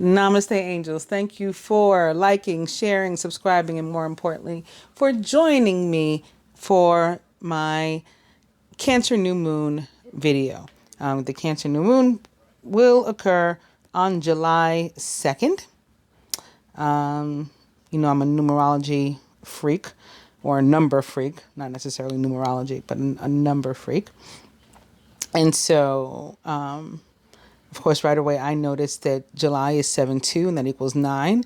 Namaste, angels. Thank you for liking, sharing, subscribing, and more importantly, for joining me for my Cancer New Moon video. The Cancer New Moon will occur on July 2nd. I'm a numerology freak, or a number freak, not necessarily numerology, but a number freak. And so, of course, right away, I noticed that July is 7-2, and that equals 9.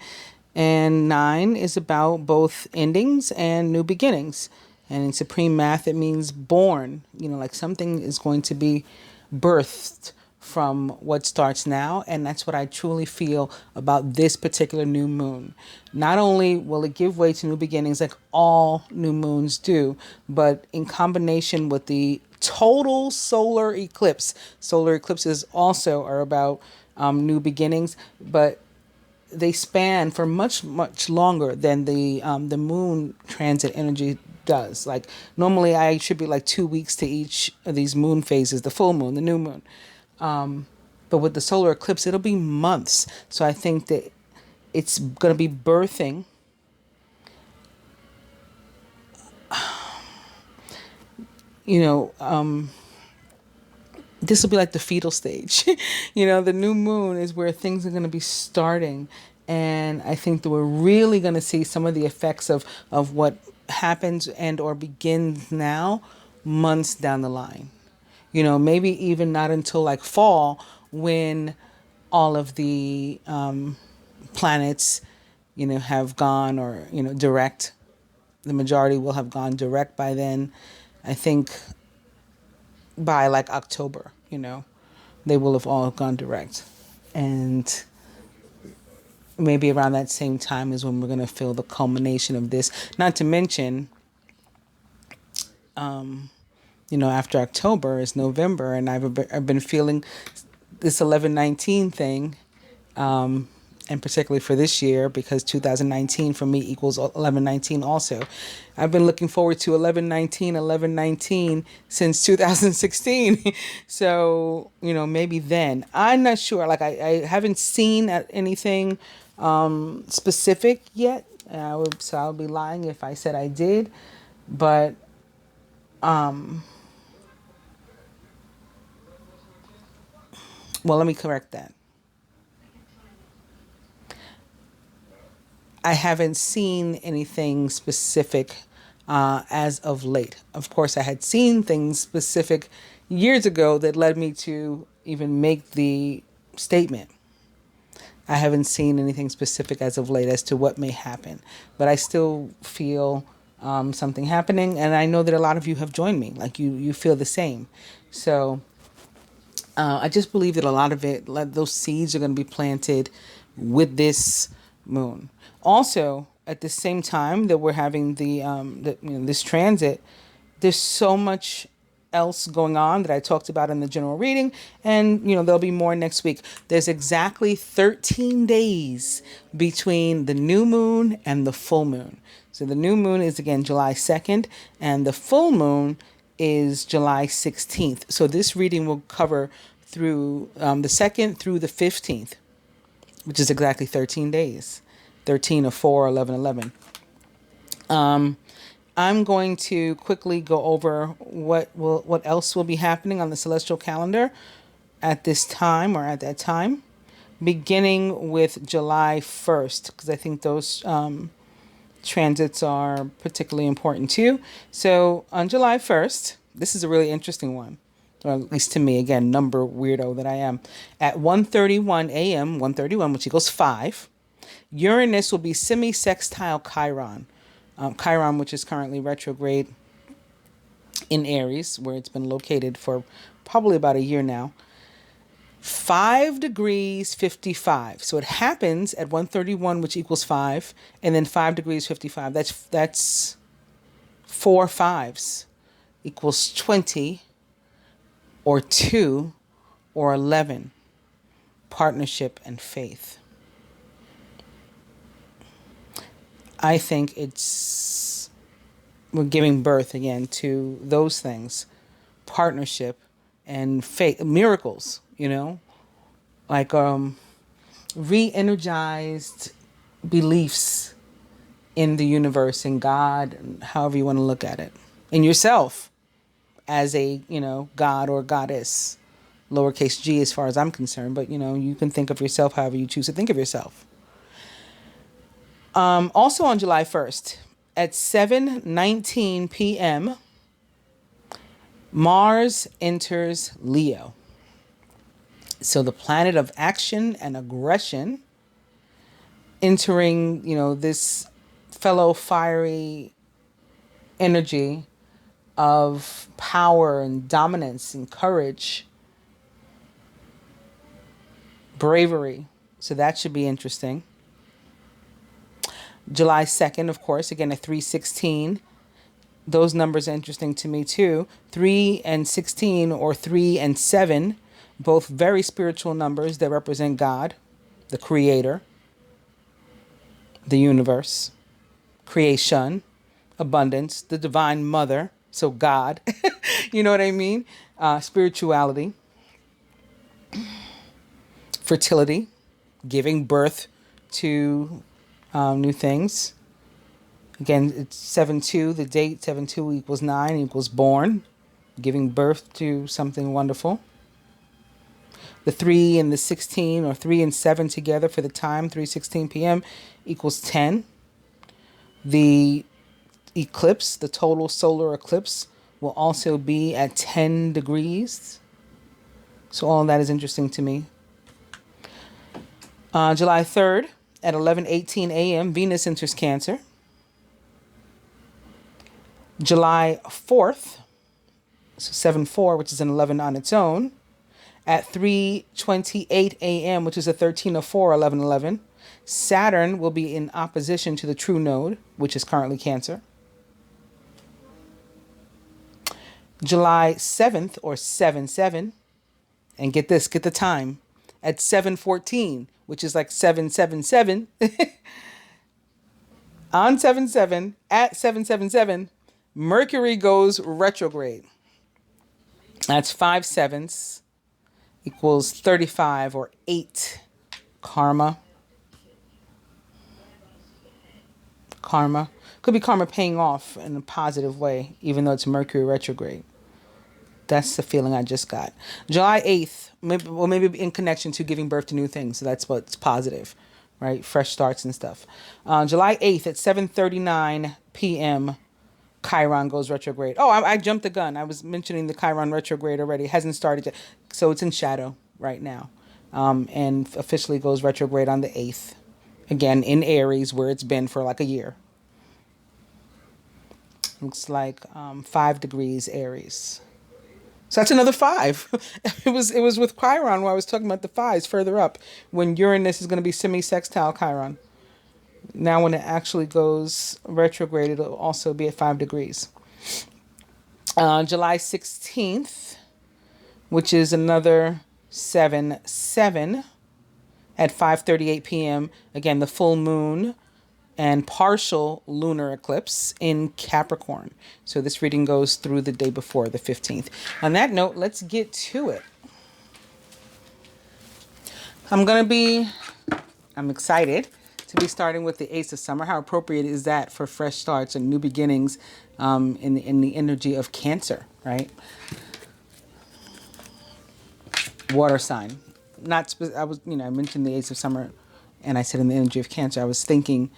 And 9 is about both endings and new beginnings. And in supreme math, it means born. Like something is going to be birthed from what starts now. And that's what I truly feel about this particular new moon. Not only will it give way to new beginnings like all new moons do, but in combination with the total solar eclipse. Solar eclipses also are about new beginnings, but they span for much, much longer than the moon transit energy does. Like normally I attribute like 2 weeks to each of these moon phases, the full moon, the new moon. But with the solar eclipse, it'll be months. So I think that it's going to be birthing this will be like the fetal stage. The new moon is where things are going to be starting. And I think that we're really going to see some of the effects of what happens and or begins now months down the line. Maybe even not until like fall, when all of the planets, have gone, or, direct. The majority will have gone direct by then. I think by like October, they will have all gone direct. And maybe around that same time is when we're going to feel the culmination of this. Not to mention, after October is November, and I've been feeling this 1119 thing, and particularly for this year, because 2019 for me equals 1119 also. I've been looking forward to 1119 since 2016. So, maybe then. I'm not sure. Like, I haven't seen anything specific yet. So I would be lying if I said I did. But, well, let me correct that. I haven't seen anything specific as of late. Of course, I had seen things specific years ago that led me to even make the statement. I haven't seen anything specific as of late as to what may happen, but I still feel something happening, and I know that a lot of you have joined me. Like you feel the same. So I just believe that a lot of it, those seeds are going to be planted with this moon. Also, at the same time that we're having this transit, there's so much else going on that I talked about in the general reading, and there'll be more next week. There's exactly 13 days between the new moon and the full moon. So the new moon is again July 2nd, and the full moon is July 16th. So this reading will cover through the 2nd through the 15th, which is exactly 13 days. 13 of 4, 11, 11. I'm going to quickly go over what else will be happening on the celestial calendar at this time, or at that time, beginning with July 1st, because I think those transits are particularly important too. So on July 1st, this is a really interesting one, or at least to me, again, number weirdo that I am, at 1:31 a.m., 1:31, which equals 5, Uranus will be semi-sextile Chiron. Chiron, which is currently retrograde in Aries, where it's been located for probably about a year now. 5 degrees 55. So it happens at 1:31, which equals 5, and then 5 degrees 55. That's 4 5s equals 20, or 2, or 11. Partnership and faith. I think we're giving birth again to those things, partnership and faith, miracles, like re-energized beliefs in the universe, in God, however you want to look at it, in yourself as a, God or goddess, lowercase g as far as I'm concerned, but you can think of yourself however you choose to think of yourself. Also on July 1st at 7:19 p.m., Mars enters Leo. So the planet of action and aggression entering, this fellow fiery energy of power and dominance and courage, bravery. So that should be interesting. July 2nd, of course, again at 3:16. Those numbers are interesting to me too. 3 and 16 or 3 and 7, both very spiritual numbers that represent God, the creator, the universe, creation, abundance, the divine mother. So God, you know what I mean? Spirituality, fertility, giving birth to new things. Again, it's 7-2, the date 7-2 equals 9 equals born, giving birth to something wonderful. The 3 and the 16 or 3 and 7 together for the time, 3:16 p.m. equals 10. The eclipse, the total solar eclipse, will also be at 10 degrees. So all of that is interesting to me. July 3rd at 11:18 a.m., Venus enters Cancer. July 4th, so 7-4, which is an 11 on its own, at 3:28 a.m., which is a 13 of 4, 11-11, Saturn will be in opposition to the true node, which is currently Cancer. July 7th, or 7-7, and get this, get the time, at 7:14, which is like 777, on 7-7, at 777, Mercury goes retrograde. That's 5 sevenths equals 35 or 8. Karma. Karma. Could be karma paying off in a positive way, even though it's Mercury retrograde. That's the feeling I just got. July 8th, maybe in connection to giving birth to new things. So that's what's positive, right? Fresh starts and stuff. July 8th at 7:39 p.m., Chiron goes retrograde. Oh, I jumped the gun. I was mentioning the Chiron retrograde already. It hasn't started yet. So it's in shadow right now. And officially goes retrograde on the 8th. Again, in Aries, where it's been for like a year. Looks like 5 degrees Aries. So that's another 5. It was with Chiron where I was talking about the 5s further up, when Uranus is going to be semi-sextile Chiron. Now when it actually goes retrograde, it'll also be at 5 degrees. July 16th, which is another 7-7 at 5:38 p.m. Again, the full moon and partial lunar eclipse in Capricorn. So this reading goes through the day before, the 15th. On that note, let's get to it. I'm excited to be starting with the Ace of Summer. How appropriate is that for fresh starts and new beginnings in the energy of Cancer, right? Water sign. I mentioned the Ace of Summer, and I said in the energy of Cancer. I was thinking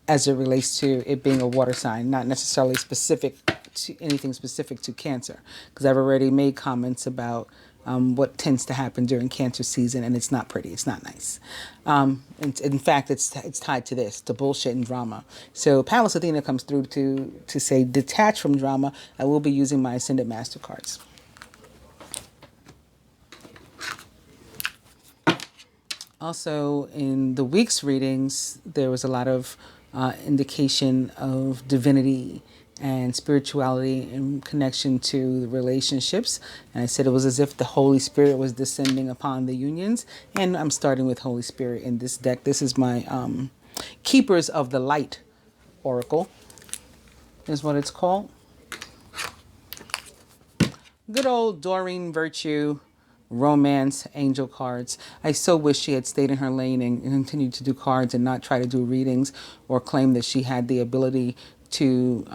as it relates to it being a water sign, not necessarily specific to anything specific to Cancer, because I've already made comments about what tends to happen during Cancer season, and it's not pretty. It's not nice. In fact, it's tied to this, to bullshit and drama. So Pallas Athena comes through to say, detach from drama. I will be using my Ascended Master cards. Also, in the week's readings, there was a lot of indication of divinity and spirituality in connection to the relationships. And I said it was as if the Holy Spirit was descending upon the unions. And I'm starting with Holy Spirit in this deck. This is my Keepers of the Light Oracle, is what it's called. Good old Doreen Virtue romance, angel cards. I so wish she had stayed in her lane and continued to do cards and not try to do readings or claim that she had the ability to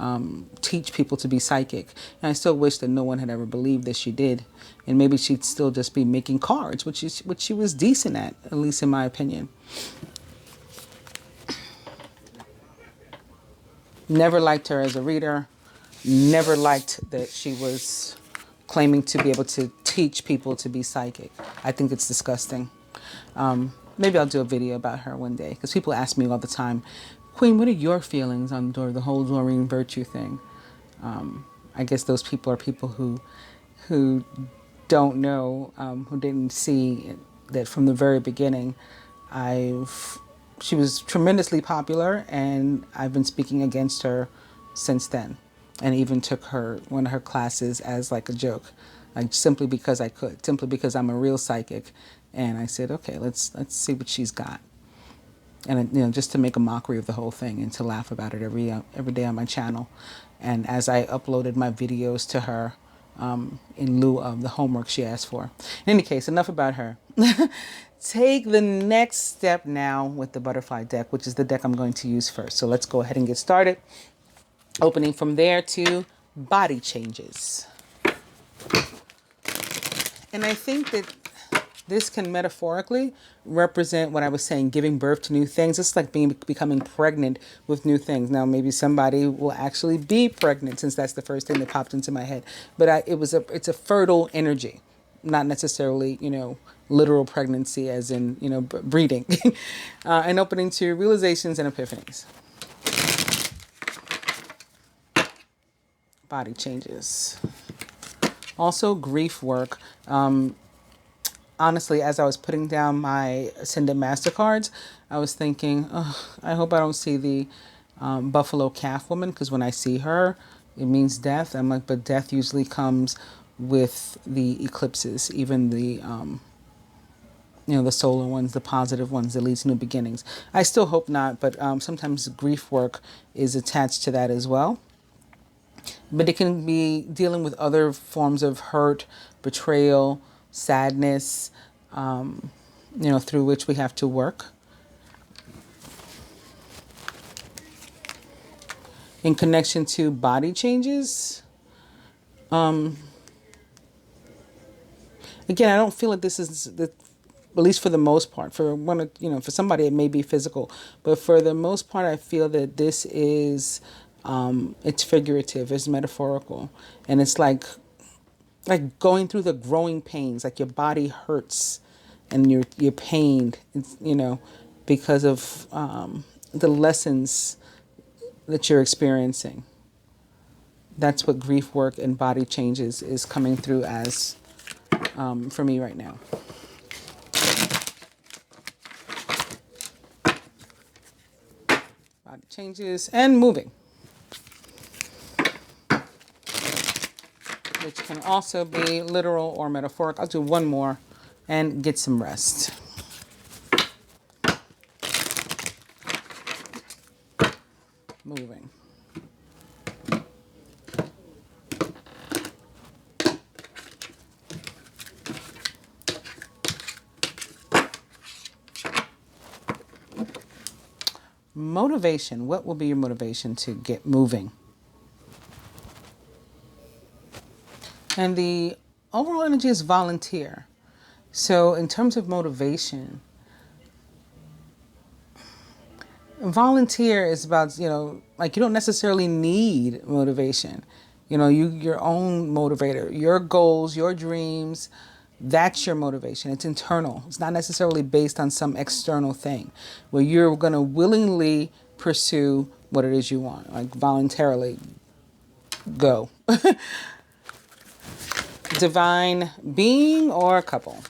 teach people to be psychic. And I still wish that no one had ever believed that she did. And maybe she'd still just be making cards, which she was decent at least in my opinion. Never liked her as a reader. Never liked that she was claiming to be able to teach people to be psychic. I think it's disgusting. Maybe I'll do a video about her one day, because people ask me all the time, Queen, what are your feelings on the whole Doreen Virtue thing? I guess those people are people who don't know, who didn't see that from the very beginning. She was tremendously popular, and I've been speaking against her since then, and even took one of her classes as like a joke, like simply because I could, simply because I'm a real psychic. And I said, okay, let's see what she's got, and just to make a mockery of the whole thing and to laugh about it every day on my channel. And as I uploaded my videos to her, in lieu of the homework she asked for. In any case, enough about her. Take the next step now with the butterfly deck, which is the deck I'm going to use first. So let's go ahead and get started. Opening from there to body changes. And I think that this can metaphorically represent what I was saying, giving birth to new things. It's like becoming pregnant with new things. Now, maybe somebody will actually be pregnant, since that's the first thing that popped into my head. But it's a fertile energy, not necessarily, literal pregnancy as in, breeding. And opening to realizations and epiphanies. Body changes. Also, grief work. Honestly, as I was putting down my Ascended Master cards, I was thinking, I hope I don't see the buffalo calf woman, because when I see her, it means death. I'm like, but death usually comes with the eclipses, even the, the solar ones, the positive ones that leads to new beginnings. I still hope not, but sometimes grief work is attached to that as well. But it can be dealing with other forms of hurt, betrayal, sadness, through which we have to work. In connection to body changes, again, I don't feel like this is at least for the most part. For for somebody it may be physical, but for the most part, I feel that this is it's figurative, it's metaphorical, and it's like going through the growing pains, like your body hurts and you're pained, because of the lessons that you're experiencing. That's what grief work and body changes is coming through as for me right now. Body changes and moving, which can also be literal or metaphoric. I'll do one more and get some rest. Moving. Motivation. What will be your motivation to get moving? And the overall energy is volunteer. So in terms of motivation, volunteer is about, like you don't necessarily need motivation. Your own motivator, your goals, your dreams, that's your motivation. It's internal. It's not necessarily based on some external thing where you're going to willingly pursue what it is you want, like voluntarily go. Divine being or couple.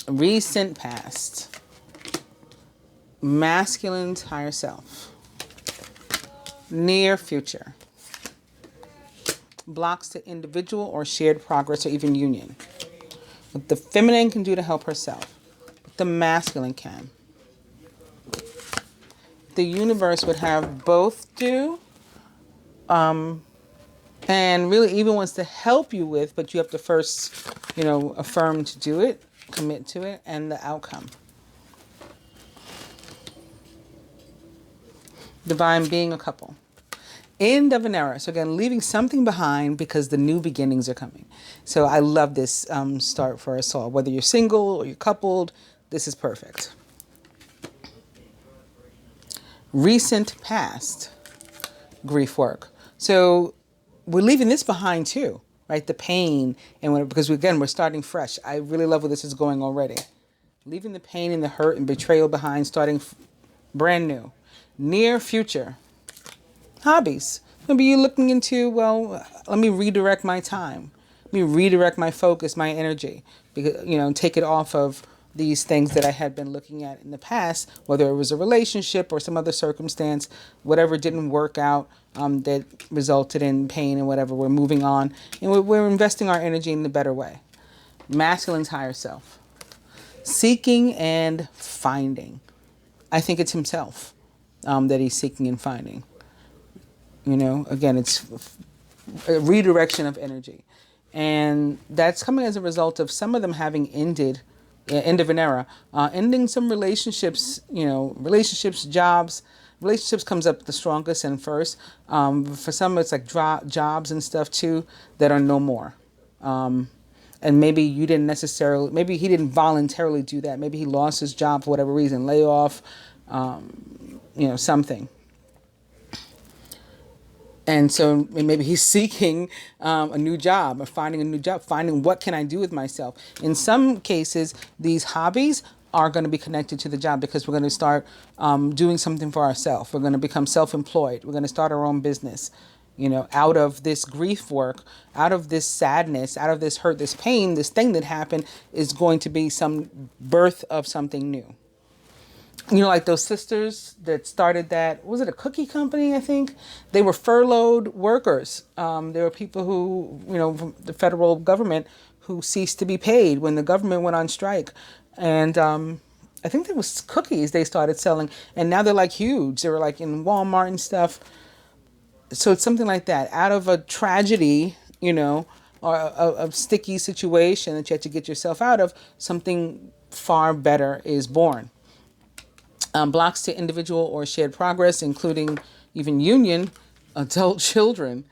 Recent past. Masculine higher self. Near future. Blocks to individual or shared progress or even union. What the feminine can do to help herself. What the masculine can. The universe would have both do. and really even wants to help you with, but you have to first, affirm to do it, commit to it, and the outcome. Divine being a couple. End of an era. So again, leaving something behind because the new beginnings are coming. So I love this start for us all. Whether you're single or you're coupled, this is perfect. Recent past. Grief work. So we're leaving this behind too, right? The pain, and because we're starting fresh. I really love where this is going already. Leaving the pain and the hurt and betrayal behind, starting brand new. Near future. Hobbies. Maybe you're looking into, let me redirect my time. Let me redirect my focus, my energy. Because, take it off of these things that I had been looking at in the past, whether it was a relationship or some other circumstance, whatever didn't work out that resulted in pain and whatever. We're moving on, and we're investing our energy in a better way. Masculine's higher self. Seeking and finding. I think it's himself that he's seeking and finding. Again, it's a redirection of energy. And that's coming as a result of some of them having ended, end of an era, ending some relationships, relationships, jobs. Relationships comes up the strongest and first. For some, it's like jobs and stuff too that are no more. And maybe you didn't necessarily, maybe he didn't voluntarily do that. Maybe he lost his job for whatever reason, layoff, something. And so maybe he's seeking a new job or finding a new job, finding what can I do with myself. In some cases, these hobbies are going to be connected to the job because we're going to start doing something for ourselves. We're going to become self-employed. We're going to start our own business. Out of this grief work, out of this sadness, out of this hurt, this pain, this thing that happened is going to be some birth of something new. Like those sisters that started that, was it a cookie company, I think? They were furloughed workers. There were people who, from the federal government who ceased to be paid when the government went on strike. And I think there was cookies they started selling. And now they're like huge. They were like in Walmart and stuff. So it's something like that. Out of a tragedy, or a sticky situation that you had to get yourself out of, something far better is born. Blocks to individual or shared progress, including even union, adult children.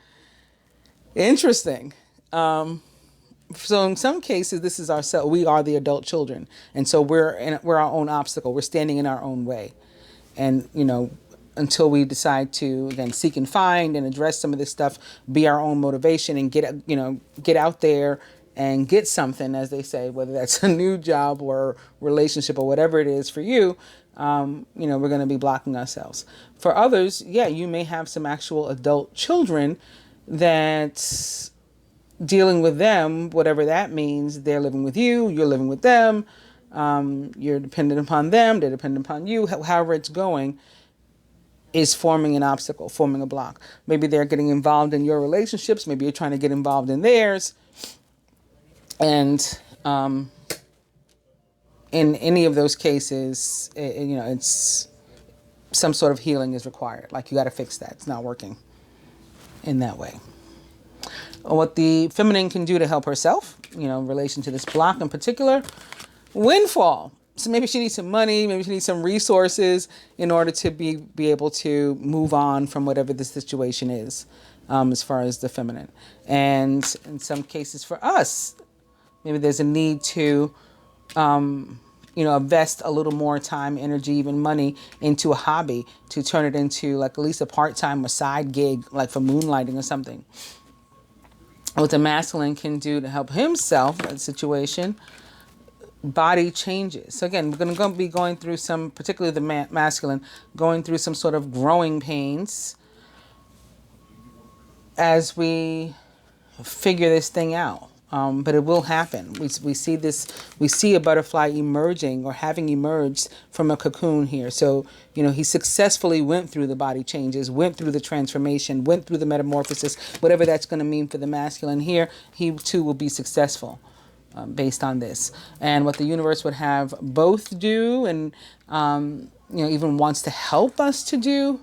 Interesting. So in some cases, this is ourselves. We are the adult children, and so we're our own obstacle. We're standing in our own way, and until we decide to again seek and find and address some of this stuff, be our own motivation, and get out there and get something, as they say, whether that's a new job or relationship or whatever it is for you. We're going to be blocking ourselves. For others, you may have some actual adult children that dealing with them, whatever that means, they're living with you, you're living with them, you're dependent upon them, they're dependent upon you, however it's going, is forming an obstacle, forming a block. Maybe they're getting involved in your relationships, maybe you're trying to get involved in theirs, and in any of those cases, it's some sort of healing is required. Like you got to fix that. It's not working in that way. What the feminine can do to help herself, in relation to this block in particular, windfall. So maybe she needs some money, maybe she needs some resources in order to be able to move on from whatever the situation is, as far as the feminine. And in some cases for us, maybe there's a need to invest a little more time, energy, even money into a hobby to turn it into like at least a part-time or side gig, like for moonlighting or something. What the masculine can do to help himself in that situation, body changes. So again, we're going to be going through some, particularly the masculine, going through some sort of growing pains as we figure this thing out. But it will happen. We see this. We see a butterfly emerging or having emerged from a cocoon here. So he successfully went through the body changes, went through the transformation, went through the metamorphosis. Whatever that's going to mean for the masculine here, he too will be successful based on this. And what the universe would have both do, and even wants to help us to do,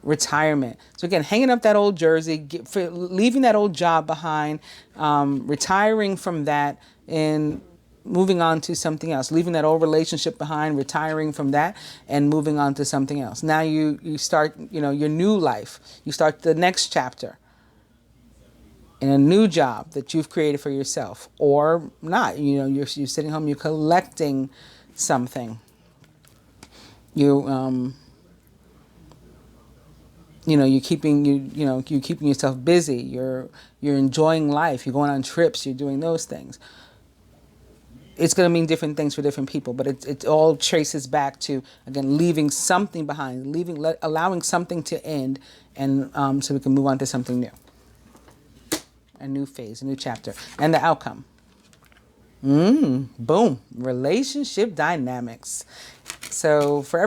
retirement. So again, hanging up that old jersey, leaving that old job behind, retiring from that, and moving on to something else, leaving that old relationship behind, retiring from that, and moving on to something else. Now you start, your new life. You start the next chapter in a new job that you've created for yourself, or not. You're sitting home, you're collecting something. You're keeping yourself busy. You're enjoying life. You're going on trips. You're doing those things. It's going to mean different things for different people, but it all traces back to, again, leaving something behind, allowing something to end, and so we can move on to something new, a new phase, a new chapter, and the outcome. Boom, relationship dynamics. So for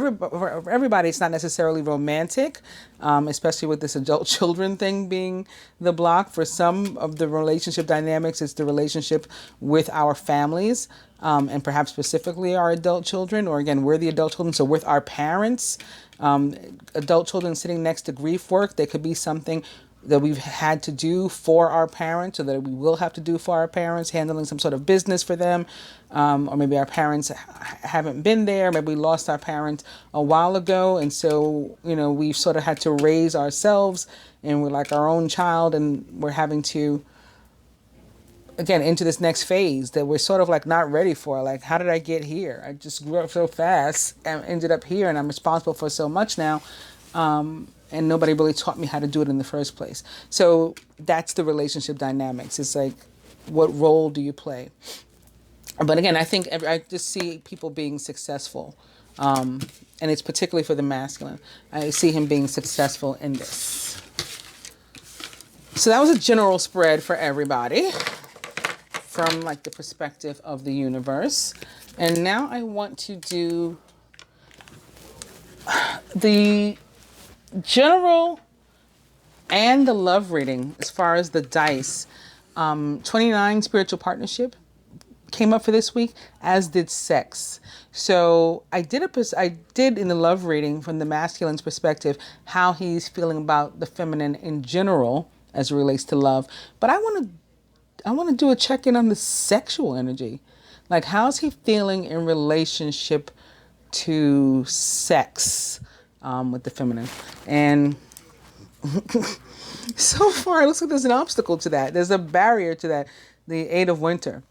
everybody, it's not necessarily romantic, especially with this adult children thing being the block. For some of the relationship dynamics, it's the relationship with our families, and perhaps specifically our adult children, or again, we're the adult children, so with our parents. Adult children sitting next to grief work, there could be something that we've had to do for our parents, or that we will have to do for our parents, handling some sort of business for them, or maybe our parents haven't been there, maybe we lost our parents a while ago, and so we've sort of had to raise ourselves, and we're like our own child, and we're having to, again, into this next phase that we're sort of like not ready for. Like, how did I get here? I just grew up so fast and ended up here, and I'm responsible for so much now. And nobody really taught me how to do it in the first place. So that's the relationship dynamics. It's like, what role do you play? But again, I think I just see people being successful. And it's particularly for the masculine. I see him being successful in this. So that was a general spread for everybody from like the perspective of the universe. And now I want to do the general and the love reading as far as the dice. 29 spiritual partnership came up for this week, as did sex. So I did in the love reading from the masculine's perspective how he's feeling about the feminine in general as it relates to love. But I want to do a check-in on the sexual energy. Like, how's he feeling in relationship to sex? With the feminine. And so far, it looks like there's an obstacle to that. There's a barrier to that. The Eight of Winter.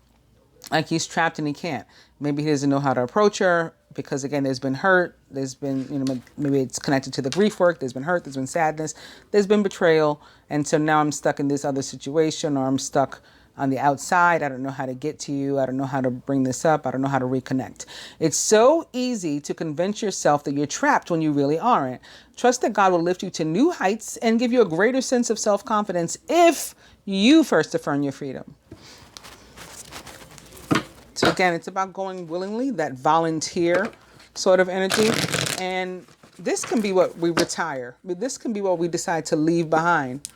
Like, he's trapped and he can't. Maybe he doesn't know how to approach her because, again, there's been hurt. There's been, maybe it's connected to the grief work. There's been hurt. There's been sadness. There's been betrayal. And so now I'm stuck in this other situation, or I'm stuck on the outside. I don't know how to get to you. I don't know how to bring this up. I don't know how to reconnect. It's so easy to convince yourself that you're trapped when you really aren't. Trust that God will lift you to new heights and give you a greater sense of self-confidence if you first affirm your freedom. So again, it's about going willingly, that volunteer sort of energy. And this can be what we retire. This can be what we decide to leave behind.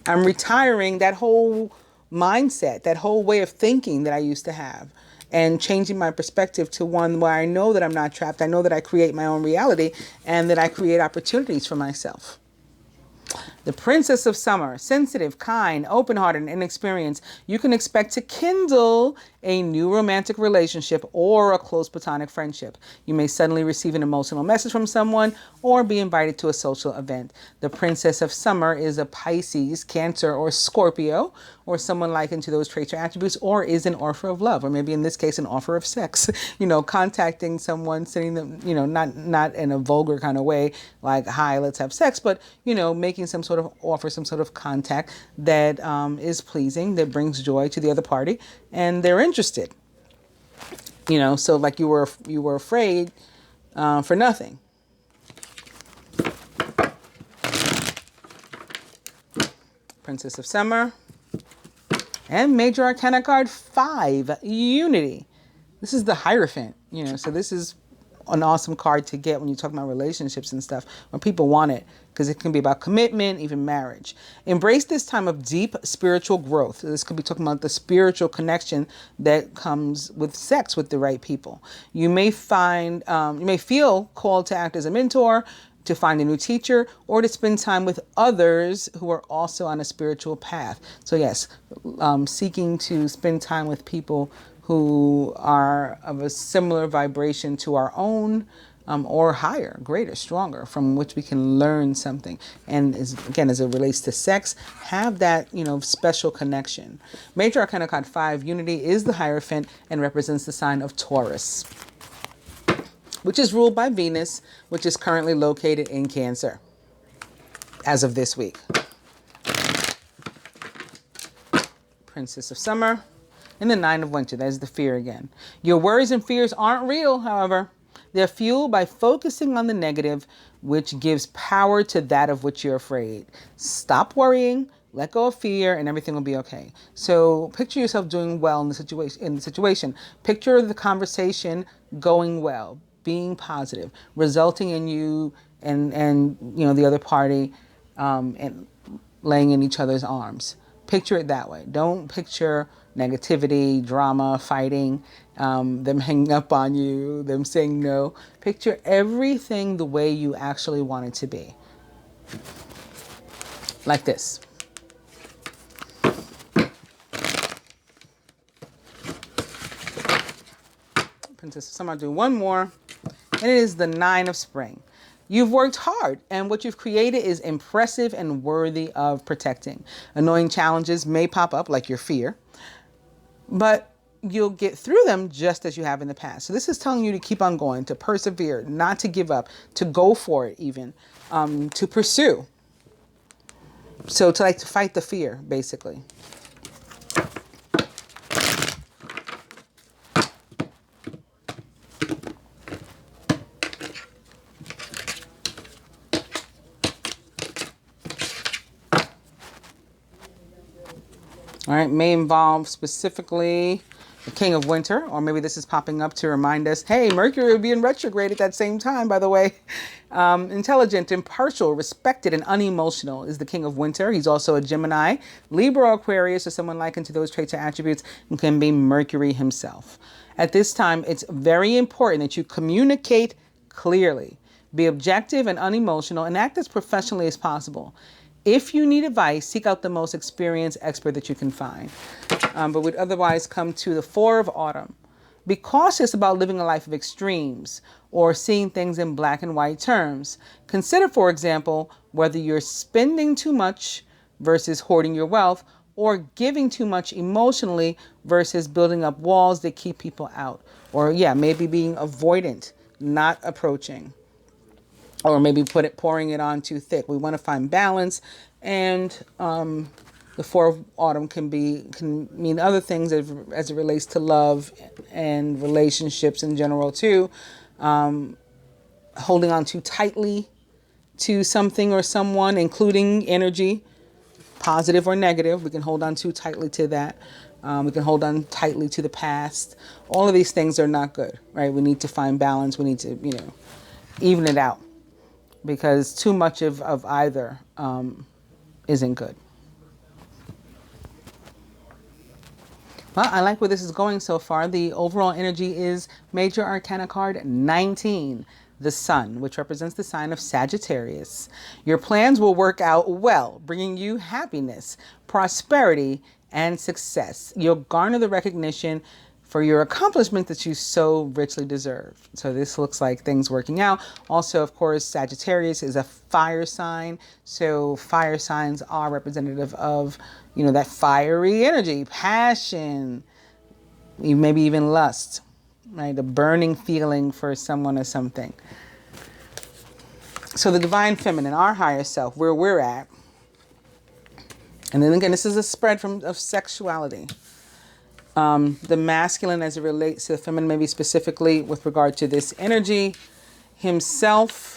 I'm retiring that whole mindset, that whole way of thinking that I used to have, and changing my perspective to one where I know that I'm not trapped. I know that I create my own reality and that I create opportunities for myself. The Princess of Summer, sensitive, kind, open-hearted, and inexperienced, you can expect to kindle a new romantic relationship or a close platonic friendship. You may suddenly receive an emotional message from someone or be invited to a social event. The Princess of Summer is a Pisces, Cancer, or Scorpio, or someone likened to those traits or attributes, or is an offer of love, or maybe in this case, an offer of sex. Contacting someone, sending them, not in a vulgar kind of way, like, hi, let's have sex, but, making some sort of offer, some sort of contact that is pleasing, that brings joy to the other party, and they're interested. So like you were afraid for nothing. Princess of Summer. And Major Arcana card 5, Unity. This is the Hierophant, so this is an awesome card to get when you talk about relationships and stuff, when people want it, because it can be about commitment, even marriage. Embrace this time of deep spiritual growth. This could be talking about the spiritual connection that comes with sex with the right people. You may feel called to act as a mentor, to find a new teacher, or to spend time with others who are also on a spiritual path. So yes, seeking to spend time with people who are of a similar vibration to our own, or higher, greater, stronger, from which we can learn something. And again, as it relates to sex, have that, special connection. Major Arcana card 5, Unity, is the Hierophant and represents the sign of Taurus, which is ruled by Venus, which is currently located in Cancer as of this week. Princess of Summer and the Nine of Winter. There's the fear again. Your worries and fears aren't real, however. They're fueled by focusing on the negative, which gives power to that of which you're afraid. Stop worrying, let go of fear, and everything will be okay. So picture yourself doing well in the situation. Picture the conversation going well, being positive, resulting in you and the other party and laying in each other's arms. Picture it that way. Don't picture negativity, drama, fighting, them hanging up on you, them saying no. Picture everything the way you actually want it to be. Like this. Princess of Summer, I'll do one more. And it is the Nine of Spring. You've worked hard, and what you've created is impressive and worthy of protecting. Annoying challenges may pop up, like your fear, but you'll get through them just as you have in the past. So this is telling you to keep on going, to persevere, not to give up, to go for it even, to pursue. So to fight the fear, basically. All right, may involve specifically the King of Winter, or maybe this is popping up to remind us, hey, Mercury will be in retrograde at that same time, by the way. Intelligent, impartial, respected, and unemotional is the King of Winter. He's also a Gemini, Libra, Aquarius, or someone likened to those traits or attributes, and can be Mercury himself. At this time, it's very important that you communicate clearly, be objective and unemotional, and act as professionally as possible. If you need advice, seek out the most experienced expert that you can find. But would otherwise come to the Four of Autumn. Be cautious about living a life of extremes or seeing things in black and white terms. Consider, for example, whether you're spending too much versus hoarding your wealth, or giving too much emotionally versus building up walls that keep people out. Or maybe being avoidant, not approaching. Or maybe pouring it on too thick. We want to find balance, and the Four of Autumn can mean other things as it relates to love and relationships in general too. Holding on too tightly to something or someone, including energy, positive or negative. We can hold on too tightly to that. We can hold on tightly to the past. All of these things are not good, right? We need to find balance. We need to, even it out. Because too much of either isn't good. Well, I like where this is going so far. The overall energy is Major Arcana card 19, the Sun, which represents the sign of Sagittarius. Your plans will work out well, bringing you happiness, prosperity, and success. You'll garner the recognition for your accomplishment that you so richly deserve. So this looks like things working out. Also, of course, Sagittarius is a fire sign. So fire signs are representative of, that fiery energy, passion, maybe even lust, right? A burning feeling for someone or something. So the divine feminine, our higher self, where we're at. And then again, this is a spread of sexuality. The masculine as it relates to the feminine, maybe specifically with regard to this energy, himself,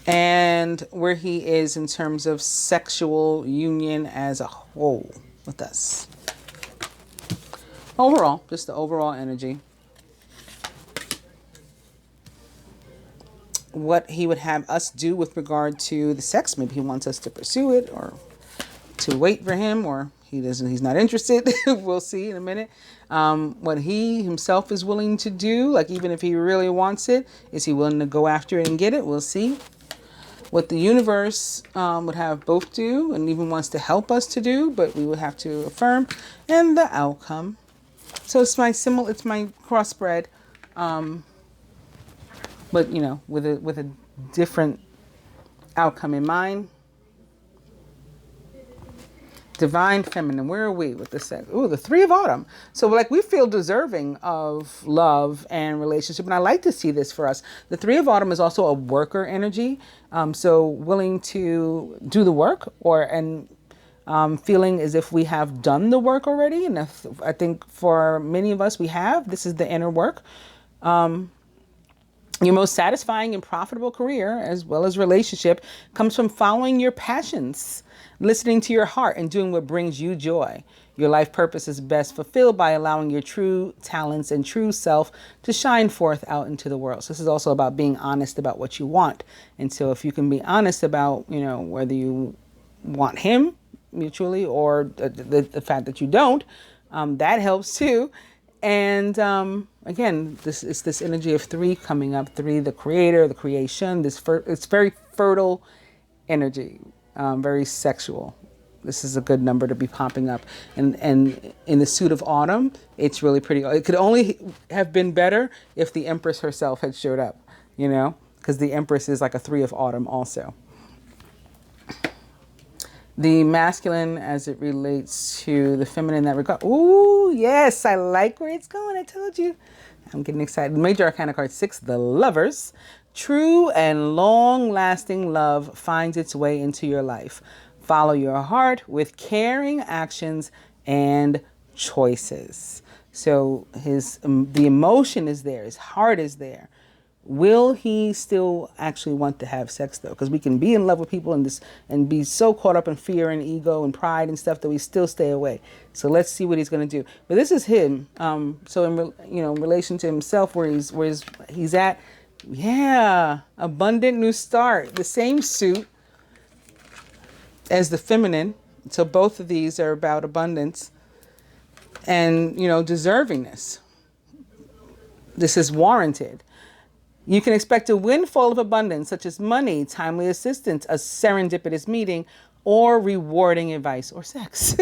and where he is in terms of sexual union as a whole with us. Overall, just the overall energy. What he would have us do with regard to the sex. Maybe he wants us to pursue it, or to wait for him, or he's not interested. We'll see in a minute. What he himself is willing to do, like even if he really wants it, is he willing to go after it and get it? We'll see. What the universe would have both do, and even wants to help us to do, but we would have to affirm, and the outcome. So it's my cross spread, but you know, with a different outcome in mind. Divine feminine, where are we with this? Ooh, the Three of Autumn. So like we feel deserving of love and relationship. And I like to see this for us. The Three of Autumn is also a worker energy. So willing to do the work and feeling as if we have done the work already. And I think for many of us, we have. This is the inner work. Your most satisfying and profitable career, as well as relationship, comes from following your passions, listening to your heart, and doing what brings you joy. Your life purpose is best fulfilled by allowing your true talents and true self to shine forth out into the world. So this is also about being honest about what you want. And so if you can be honest about, you know, whether you want him mutually or the fact that you don't, that helps too. And again, it's this energy of three coming up. Three, the creator, the creation. It's very fertile energy, very sexual. This is a good number to be popping up. And in the suit of autumn, it's really pretty. It could only have been better if the Empress herself had showed up, you know, because the Empress is like a Three of Autumn also. The masculine as it relates to the feminine in that regard. Ooh, yes, I like where it's going. I told you. I'm getting excited. Major Arcana card 6, the Lovers. True and long-lasting love finds its way into your life. Follow your heart with caring actions and choices. So the emotion is there. His heart is there. Will he still actually want to have sex though? Because we can be in love with people and be so caught up in fear and ego and pride and stuff that we still stay away. So let's see what he's going to do. But this is him. So in relation to himself, where he's at, yeah, abundant new start. The same suit as the feminine. So both of these are about abundance and deservingness. This is warranted. You can expect a windfall of abundance, such as money, timely assistance, a serendipitous meeting, or rewarding advice or sex.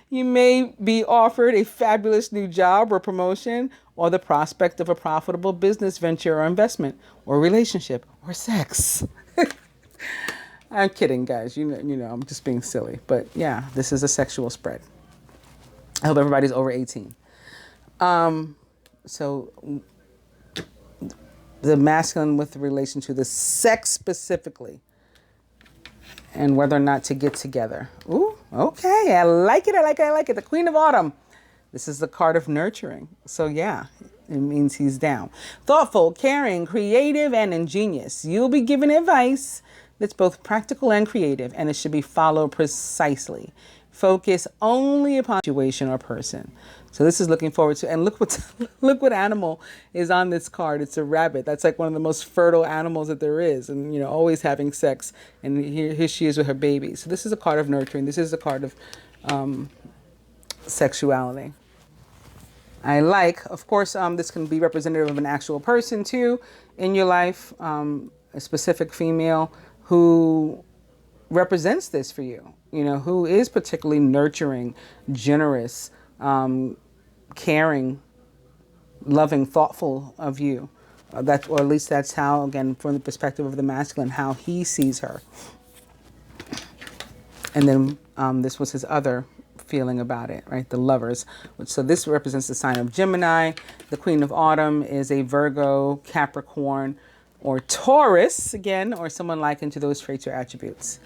You may be offered a fabulous new job or promotion, or the prospect of a profitable business venture or investment, or relationship, or sex. I'm kidding, guys. You know, I'm just being silly. But yeah, this is a sexual spread. I hope everybody's over 18. So the masculine with relation to the sex specifically and whether or not to get together. Ooh, okay. I like it. I like it. The Queen of Autumn. This is the card of nurturing. So yeah, it means he's down. Thoughtful, caring, creative, and ingenious. You'll be given advice that's both practical and creative, and it should be followed precisely. Focus only upon situation or person. So this is looking forward to, and look what animal is on this card. It's a rabbit. That's like one of the most fertile animals that there is, and always having sex. And here she is with her baby. So this is a card of nurturing. This is a card of sexuality. I like, of course, this can be representative of an actual person too in your life, a specific female who represents this for you. Who is particularly nurturing, generous, caring, loving, thoughtful of you. Or at least that's how, again, from the perspective of the masculine, how he sees her. And then this was his other feeling about it, right? The Lovers. So this represents the sign of Gemini. The Queen of Autumn is a Virgo, Capricorn, or Taurus, again, or someone likened to those traits or attributes.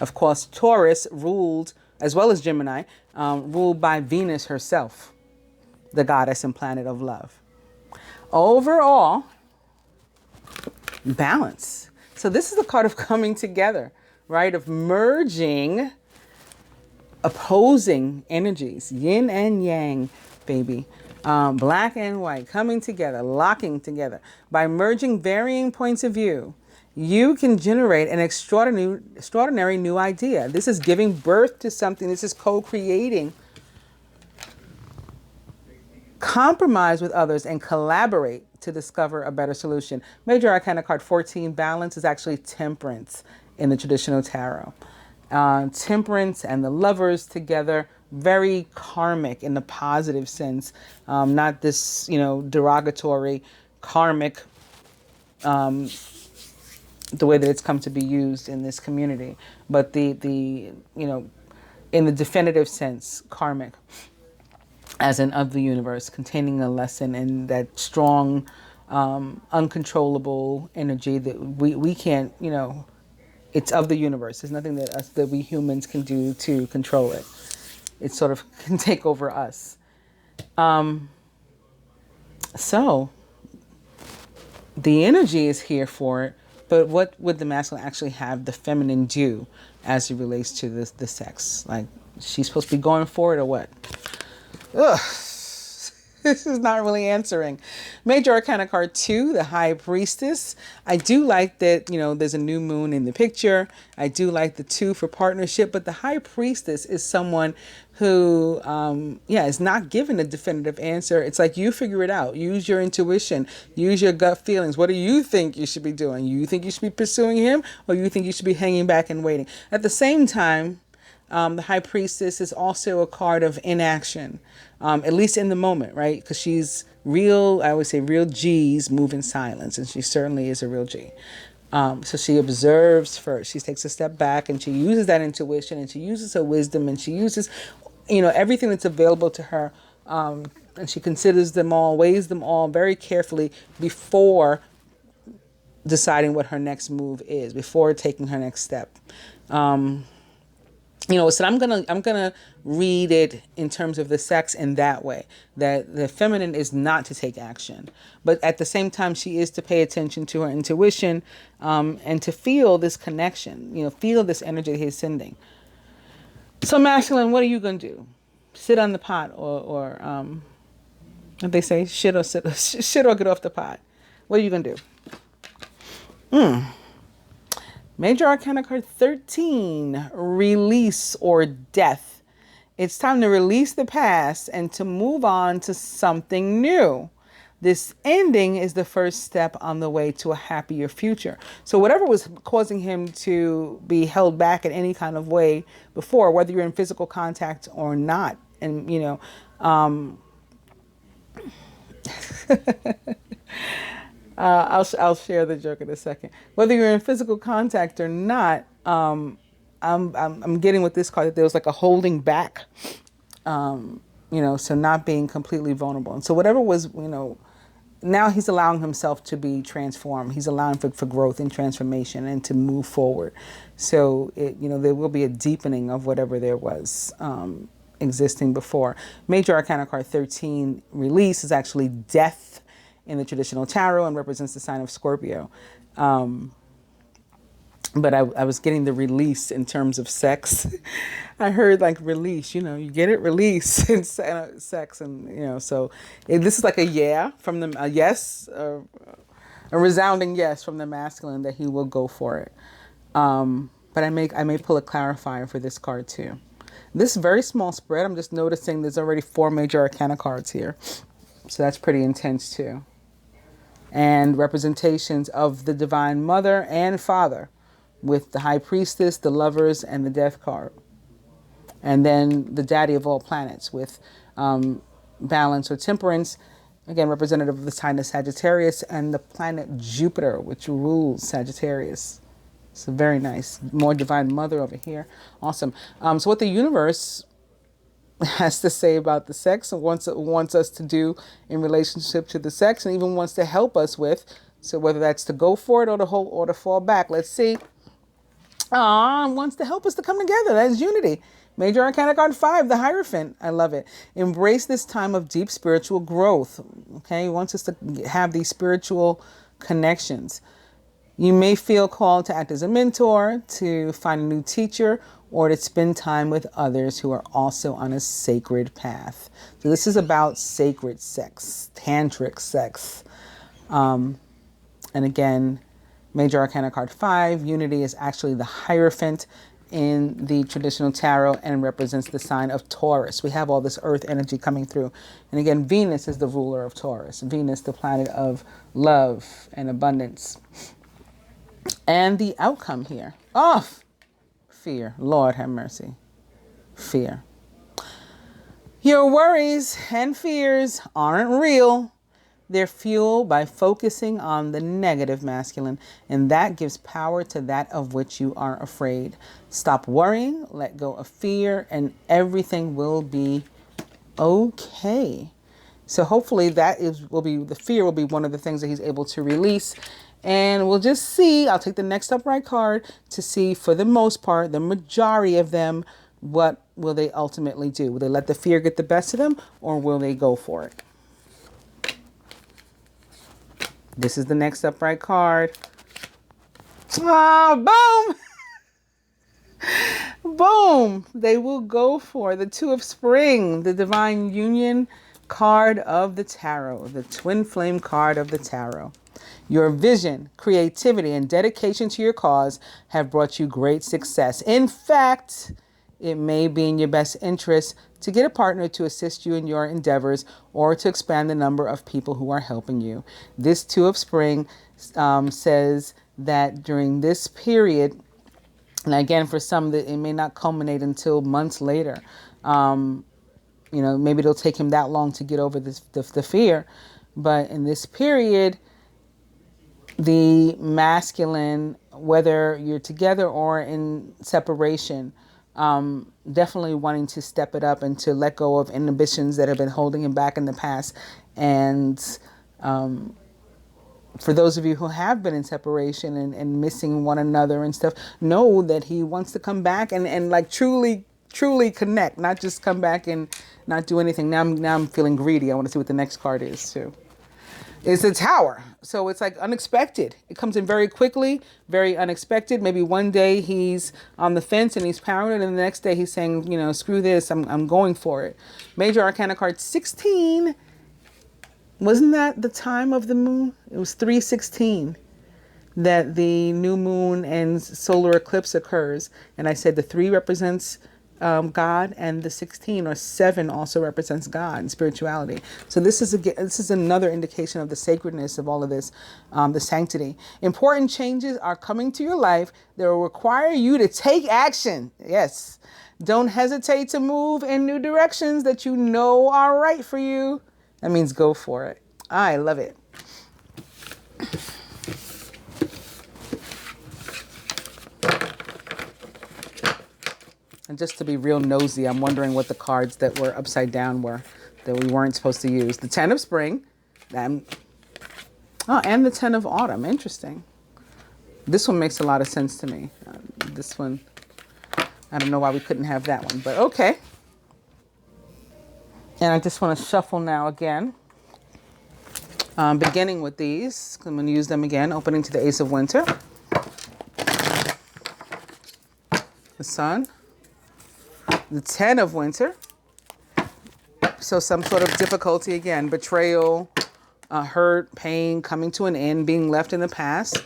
Of course, Taurus ruled, as well as Gemini, ruled by Venus herself, the goddess and planet of love. Overall, balance. So this is the card of coming together, right? Of merging opposing energies, yin and yang, baby. Black and white, coming together, locking together. By merging varying points of view you can generate an extraordinary new idea. This is giving birth to something. This is co-creating. Compromise with others and collaborate to discover a better solution. Major Arcana card 14, balance, is actually temperance in the traditional tarot. Temperance and the lovers together, very karmic in the positive sense, not this, derogatory karmic, the way that it's come to be used in this community, but the in the definitive sense, karmic, as in of the universe, containing a lesson in that strong, uncontrollable energy that we can't, it's of the universe. There's nothing that we humans can do to control it. It sort of can take over us. So the energy is here for it, but what would the masculine actually have the feminine do as it relates to the sex? Like, she's supposed to be going for it or what? Ugh. This is not really answering. Major Arcana card 2, the High Priestess. I do like that, there's a new moon in the picture. I do like the 2 for partnership, but the High Priestess is someone who, is not given a definitive answer. It's like, you figure it out. Use your intuition. Use your gut feelings. What do you think you should be doing? You think you should be pursuing him, or you think you should be hanging back and waiting? At the same time, the High Priestess is also a card of inaction, at least in the moment, right? Because she's real, I would say real G's move in silence, and she certainly is a real G. So she observes first. She takes a step back, and she uses that intuition, and she uses her wisdom, and she uses, everything that's available to her, and she considers them all, weighs them all very carefully before deciding what her next move is, before taking her next step. So I'm gonna read it in terms of the sex in that way, that the feminine is not to take action, but at the same time she is to pay attention to her intuition, and to feel this connection, feel this energy that he's sending. So masculine, what are you gonna do? Sit on the pot, or what they say, shit or get off the pot? What are you gonna do? Major Arcana card 13, release or death. It's time to release the past and to move on to something new. This ending is the first step on the way to a happier future. So whatever was causing him to be held back in any kind of way before, whether you're in physical contact or not, and I'll share the joke in a second. Whether you're in physical contact or not, I'm getting with this card that there was like a holding back, so not being completely vulnerable. And so whatever was, now he's allowing himself to be transformed. He's allowing for growth and transformation and to move forward. So there will be a deepening of whatever there was existing before. Major Arcana card 13, release, is actually death in the traditional tarot and represents the sign of Scorpio. But I was getting the release in terms of sex. I heard like release, you get it, release in sex. And, so this is like a yes, a resounding yes from the masculine that he will go for it. But I may pull a clarifier for this card too. This very small spread, I'm just noticing there's already 4 major arcana cards here. So that's pretty intense too. And representations of the Divine Mother and Father with the High Priestess, the Lovers, and the Death card. And then the Daddy of all planets with balance or temperance, again, representative of the sign of Sagittarius, and the planet Jupiter, which rules Sagittarius. So very nice. More Divine Mother over here. Awesome. So what the universe has to say about the sex and wants us to do in relationship to the sex, and even wants to help us with. So whether that's to go for it or to fall back. Let's see. Wants to help us to come together. That's unity. Major Arcana card 5, the Hierophant. I love it. Embrace this time of deep spiritual growth. Okay, he wants us to have these spiritual connections. You may feel called to act as a mentor, to find a new teacher, or to spend time with others who are also on a sacred path. So this is about sacred sex, tantric sex. And again, Major Arcana card 5, Unity is actually the Hierophant in the traditional tarot and represents the sign of Taurus. We have all this earth energy coming through. And again, Venus is the ruler of Taurus. Venus, the planet of love and abundance. And the outcome here. Oh, fear. Lord have mercy. Fear. Your worries and fears aren't real. They're fueled by focusing on the negative masculine, and that gives power to that of which you are afraid. Stop worrying, let go of fear, and everything will be okay. So hopefully the fear will be one of the things that he's able to release. And we'll just see. I'll take the next upright card to see, for the most part, the majority of them, what will they ultimately do? Will they let the fear get the best of them, or will they go for it? This is the next upright card. Oh, boom! Boom! They will go for the Two of Spring, the Divine Union card of the tarot, the Twin Flame card of the tarot. Your vision, creativity, and dedication to your cause have brought you great success. In fact, it may be in your best interest to get a partner to assist you in your endeavors or to expand the number of people who are helping you. This Two of Spring says that during this period, and again, for some, that it may not culminate until months later. Maybe it'll take him that long to get over the fear. But in this period, the masculine, whether you're together or in separation, definitely wanting to step it up and to let go of inhibitions that have been holding him back in the past. And for those of you who have been in separation and missing one another and stuff, know that he wants to come back and like truly connect, not just come back and not do anything. Now I'm feeling greedy. I want to see what the next card is too. It's a Tower. So it's like unexpected. It comes in very quickly, very unexpected. Maybe one day he's on the fence and he's pounding, and the next day he's saying, screw this, I'm going for it. Major Arcana card 16. Wasn't that the time of the moon? It was 3/16 that the new moon and solar eclipse occurs. And I said the 3 represents God, and the 16 or 7 also represents God and spirituality. So this is another indication of the sacredness of all of this, the sanctity. Important changes are coming to your life that will require you to take action. Yes. Don't hesitate to move in new directions that you know are right for you. That means go for it. I love it. And just to be real nosy, I'm wondering what the cards that were upside down were that we weren't supposed to use. The 10 of Spring. And the 10 of Autumn. Interesting. This one makes a lot of sense to me. This one, I don't know why we couldn't have that one, but okay. And I just want to shuffle now again. Beginning with these. I'm going to use them again. Opening to the Ace of Winter. The Sun. The 10 of Winter. So some sort of difficulty again. Betrayal, hurt, pain, coming to an end, being left in the past.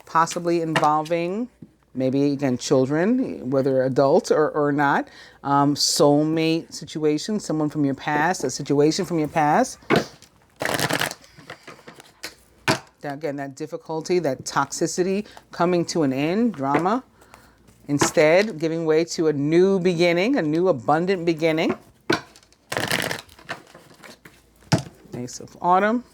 Possibly involving, maybe again, children, whether adults or not. Soulmate situation, someone from your past, a situation from your past. Now, again, that difficulty, that toxicity coming to an end, drama. Instead, giving way to a new beginning, a new abundant beginning. Ace of Autumn.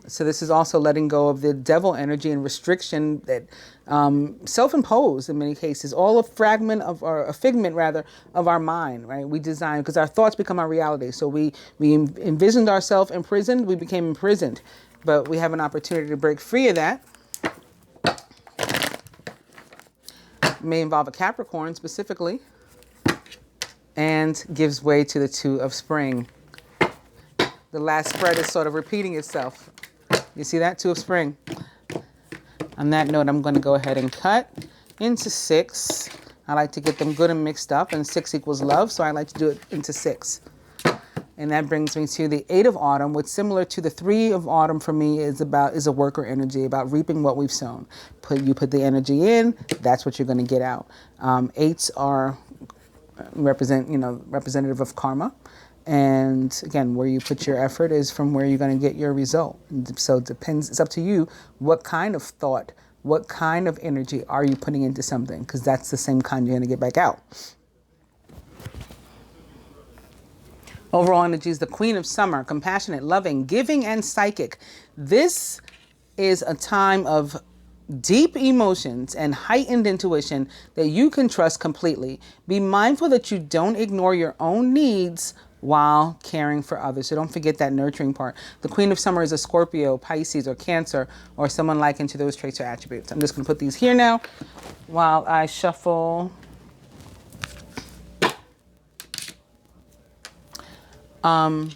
So this is also letting go of the devil energy and restriction that self-imposed in many cases, all a fragment of, or a figment rather, of our mind, right? We design, because our thoughts become our reality. So we envisioned ourselves imprisoned, we became imprisoned. But we have an opportunity to break free of that. May involve a Capricorn specifically, and gives way to the 2 of Spring. The last spread is sort of repeating itself. You see that? 2 of Spring. On that note, I'm going to go ahead and cut into 6. I like to get them good and mixed up, and 6 equals love, so I like to do it into 6. And that brings me to the 8 of autumn, which similar to the 3 of autumn for me is a worker energy, about reaping what we've sown. You put the energy in, that's what you're going to get out. 8s are representative of karma. And again, where you put your effort is from where you're going to get your result. So it depends. It's up to you. What kind of thought, what kind of energy are you putting into something? Because that's the same kind you're going to get back out. Overall energy is the Queen of Summer, compassionate, loving, giving, and psychic. This is a time of deep emotions and heightened intuition that you can trust completely. Be mindful that you don't ignore your own needs while caring for others. So don't forget that nurturing part. The Queen of Summer is a Scorpio, Pisces, or Cancer, or someone likened to those traits or attributes. I'm just going to put these here now while I shuffle the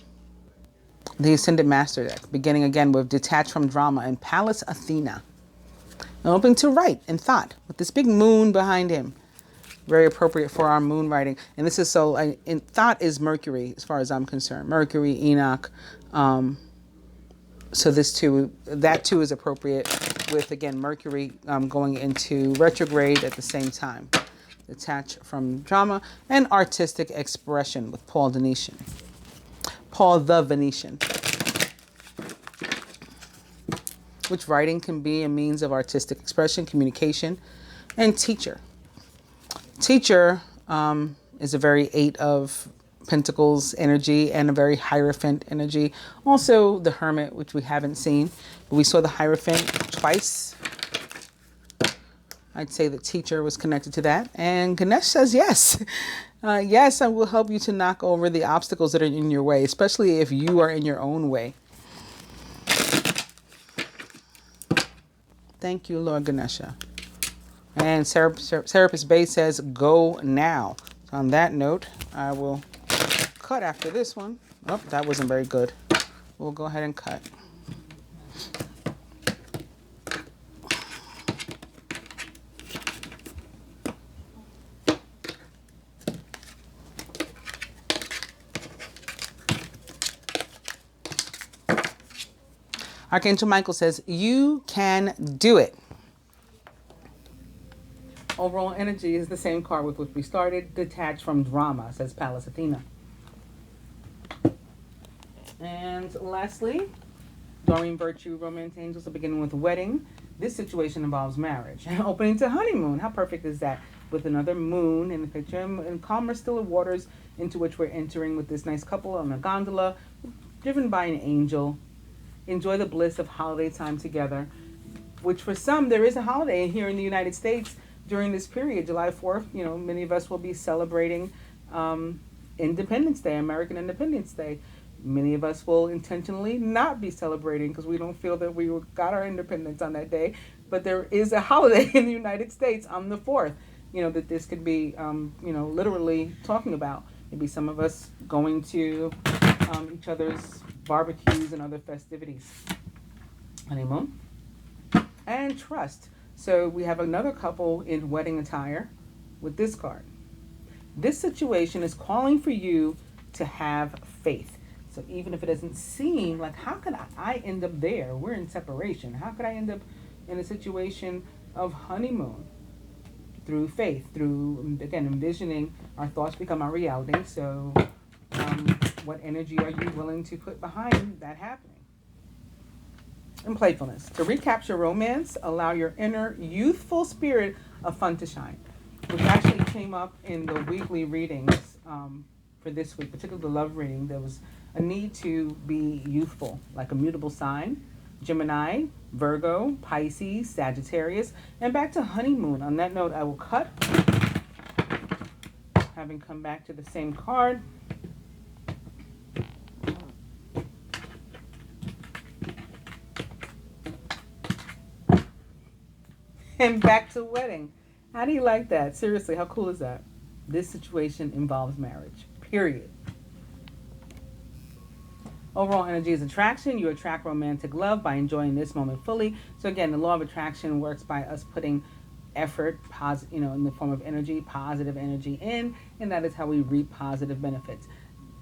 Ascended Master deck, beginning again with Detached from Drama and Pallas Athena. And open to write and thought with this big moon behind him. Very appropriate for our moon writing. And this is in thought is Mercury, as far as I'm concerned. Mercury, Enoch. So that too is appropriate with, again, Mercury going into retrograde at the same time. Detached from Drama and Artistic Expression with Paul the Venetian. Which writing can be a means of artistic expression, communication, and teacher. Teacher is a very 8 of Pentacles energy and a very Hierophant energy. Also the Hermit, which we haven't seen, but we saw the Hierophant twice. I'd say the teacher was connected to that. And Ganesh says yes. Yes, I will help you to knock over the obstacles that are in your way, especially if you are in your own way. Thank you, Lord Ganesha. And Serapis Bay says, go now. So on that note, I will cut after this one. Oh, that wasn't very good. We'll go ahead and cut. Archangel Michael says, you can do it. Overall energy is the same card with which we started. Detached from Drama, says Pallas Athena. And lastly, Doreen Virtue, Romance Angels, are beginning with Wedding. This situation involves marriage. Opening to Honeymoon. How perfect is that? With another moon in the picture and calmer, stiller waters into which we're entering with this nice couple on a gondola, driven by an angel. Enjoy the bliss of holiday time together, which for some, there is a holiday here in the United States during this period. July 4th, many of us will be celebrating Independence Day, American Independence Day. Many of us will intentionally not be celebrating because we don't feel that we got our independence on that day. But there is a holiday in the United States on the 4th, that this could be, literally talking about. Maybe some of us going to each other's barbecues and other festivities. Honeymoon and trust. So we have another couple in wedding attire with this card. This situation is calling for you to have faith. So even if it doesn't seem like, how could I end up there? We're in separation. How could I end up in a situation of honeymoon? Through faith, through, again, envisioning our thoughts become our reality. So what energy are you willing to put behind that happening? And playfulness. To recapture romance, allow your inner youthful spirit of fun to shine, which actually came up in the weekly readings for this week, particularly the love reading. There was a need to be youthful, like a mutable sign. Gemini, Virgo, Pisces, Sagittarius, and back to honeymoon. On that note, I will cut, having come back to the same card. And back to wedding. How do you like that? Seriously, how cool is that? This situation involves marriage, period. Overall energy is attraction. You attract romantic love by enjoying this moment fully. So again, the law of attraction works by us putting effort, in the form of energy, positive energy in, and that is how we reap positive benefits.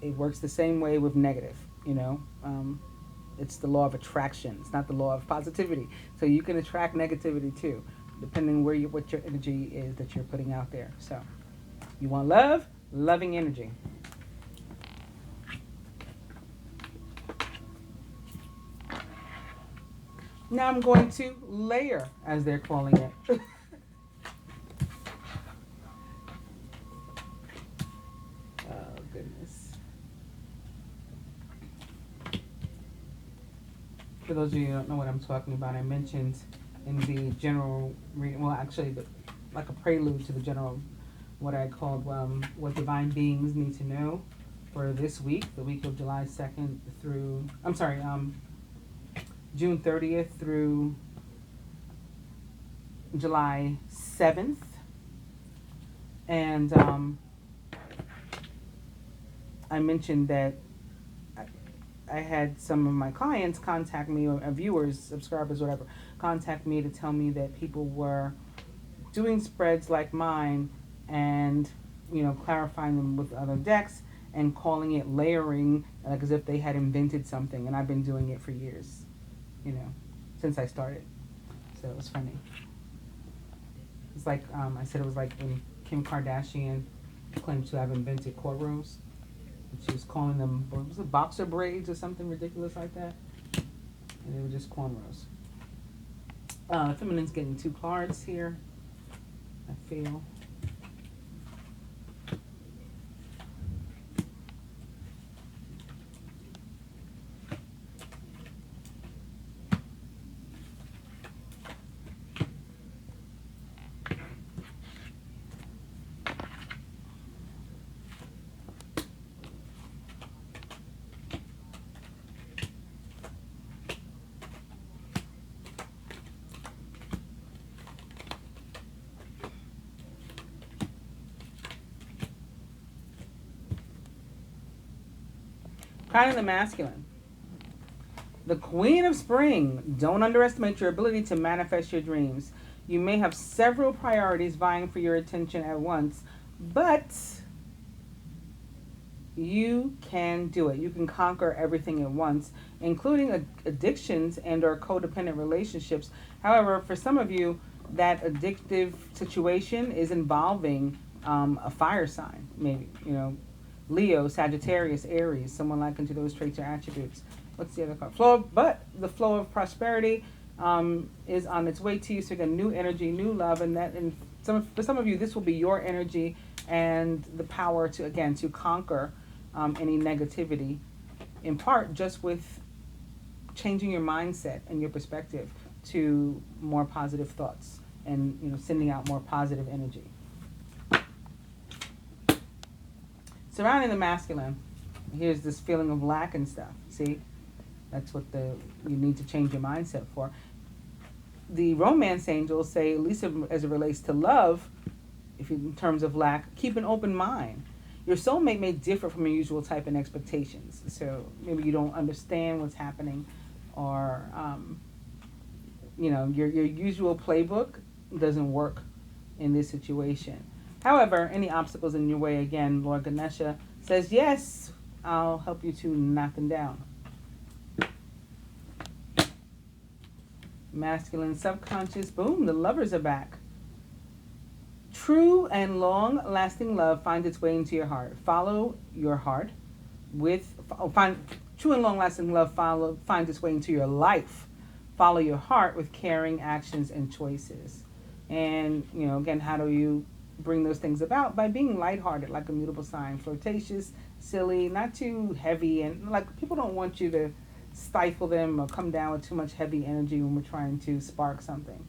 It works the same way with negative, you know. It's the law of attraction. It's not the law of positivity. So you can attract negativity too, depending what your energy is that you're putting out there. So you want love, loving energy. Now I'm going to layer, as they're calling it. Oh goodness. For those of you who don't know what I'm talking about, I mentioned in the general reading, well, actually, like a prelude to the general, what I called what divine beings need to know for this week, the week of July 2nd through, I'm sorry, June 30th through July 7th. And I mentioned that I had some of my clients contact me, or viewers, subscribers, whatever, contact me to tell me that people were doing spreads like mine and, you know, clarifying them with other decks and calling it layering, like as if they had invented something. And I've been doing it for years, you know, since I started. So it was funny. It's like, I said it was like when Kim Kardashian claimed to have invented cornrows. She was calling them, what was it, boxer braids or something ridiculous like that? And they were just cornrows. Feminine's getting 2 cards here, I feel. Kind of the masculine. The Queen of Spring. Don't underestimate your ability to manifest your dreams. You may have several priorities vying for your attention at once, but you can do it. You can conquer everything at once, including addictions and or codependent relationships. However, for some of you, that addictive situation is involving a fire sign, maybe, you know, Leo, Sagittarius, Aries, someone like into those traits or attributes. What's the other card? The flow of prosperity is on its way to you. So you got new energy, new love, and for some of you, this will be your energy and the power to, again, to conquer any negativity, in part just with changing your mindset and your perspective to more positive thoughts and, you know, sending out more positive energy. Surrounding the masculine, here's this feeling of lack and stuff. See, that's what you need to change your mindset for. The romance angels say, at least as it relates to love, if in terms of lack, keep an open mind. Your soulmate may differ from your usual type and expectations. So maybe you don't understand what's happening, or you know, your usual playbook doesn't work in this situation. However, any obstacles in your way, again, Lord Ganesha says, yes, I'll help you to knock them down. Masculine subconscious, boom, the lovers are back. True and long-lasting love finds its way into your heart. Follow your heart true and long-lasting love finds its way into your life. Follow your heart with caring actions and choices. And, you know, again, how do you bring those things about? By being lighthearted, like a mutable sign, flirtatious, silly, not too heavy, and like people don't want you to stifle them or come down with too much heavy energy when we're trying to spark something.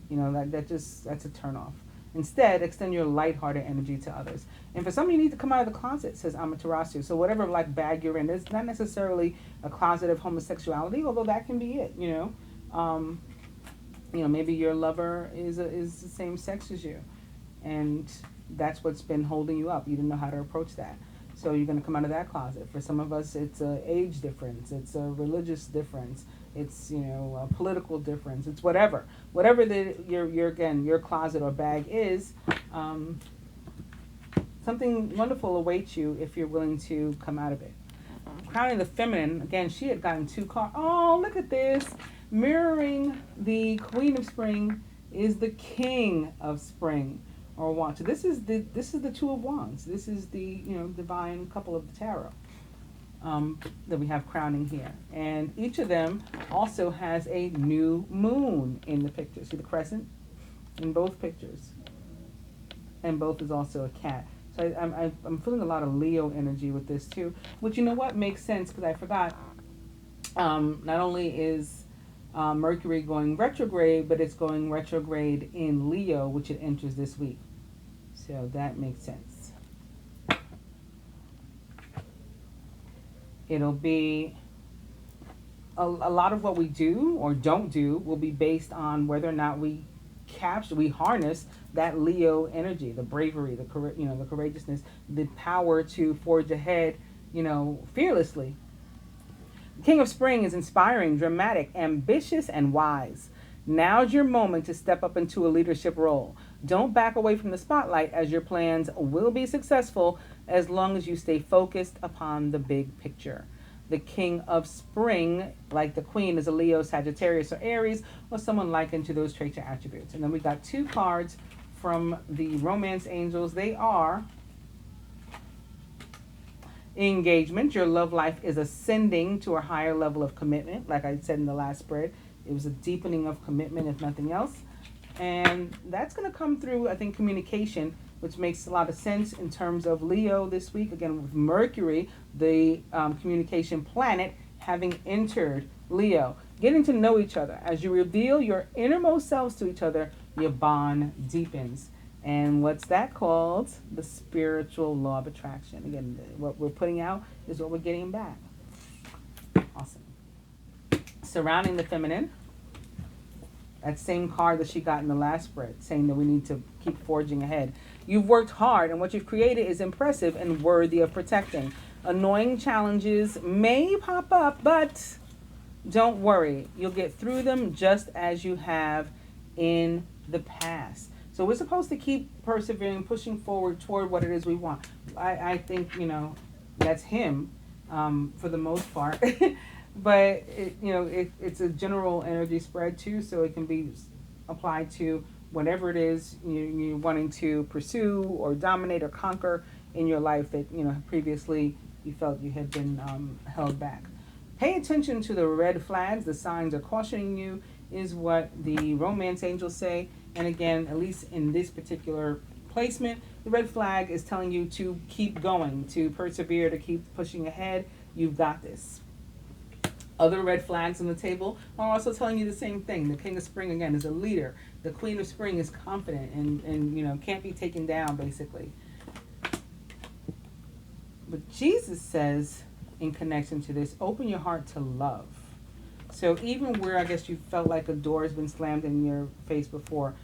You know, that's a turnoff. Instead, extend your lighthearted energy to others. And for some, you need to come out of the closet, says Amaterasu. So whatever like bag you're in, it's not necessarily a closet of homosexuality, although that can be it. You know, maybe your lover is the same sex as you, and that's what's been holding you up. You didn't know how to approach that. So you're going to come out of that closet. For some of us, it's an age difference. It's a religious difference. It's, you know, a political difference. It's whatever your closet or bag is. Some something wonderful awaits you if you're willing to come out of it. Crowning the feminine, again, she had gotten 2 cards. Oh, look at this. Mirroring the Queen of Spring is the King of Spring or Wands. So this is the 2 of Wands. This is the divine couple of the tarot that we have crowning here. And each of them also has a new moon in the picture. See the crescent in both pictures. And both is also a cat. So I'm feeling a lot of Leo energy with this too, which you know what makes sense because I forgot. Not only is Mercury going retrograde, but it's going retrograde in Leo, which it enters this week. So that makes sense. It'll be a lot of what we do or don't do will be based on whether or not we harness that Leo energy, the bravery, the courageousness, the power to forge ahead, fearlessly. The King of Spring is inspiring, dramatic, ambitious, and wise. Now's your moment to step up into a leadership role. Don't back away from the spotlight, as your plans will be successful as long as you stay focused upon the big picture. The King of Spring, like the Queen, is a Leo, Sagittarius, or Aries, or someone likened to those traits or attributes. And then we got 2 cards from the Romance Angels. They are engagement. Your love life is ascending to a higher level of commitment. Like I said in the last spread, it was a deepening of commitment, if nothing else. And that's going to come through, I think, communication, which makes a lot of sense in terms of Leo this week. Again, with Mercury, the communication planet, having entered Leo. Getting to know each other. As you reveal your innermost selves to each other, your bond deepens. And what's that called? The spiritual law of attraction. Again, what we're putting out is what we're getting back. Awesome. Surrounding the feminine. That same card that she got in the last spread, saying that we need to keep forging ahead. You've worked hard, and what you've created is impressive and worthy of protecting. Annoying challenges may pop up, but don't worry. You'll get through them just as you have in the past. So we're supposed to keep persevering, pushing forward toward what it is we want. I think, that's him for the most part. But, it's a general energy spread, too, so it can be applied to whatever it is you're wanting to pursue or dominate or conquer in your life that, previously you felt you had been held back. Pay attention to the red flags. The signs are cautioning you, is what the Romance Angels say. And again, at least in this particular placement, the red flag is telling you to keep going, to persevere, to keep pushing ahead. You've got this. Other red flags on the table are also telling you the same thing. The King of Spring, again, is a leader. The Queen of Spring is confident and can't be taken down, basically. But Jesus says, in connection to this, open your heart to love. So even where I guess you felt like a door has been slammed in your face before,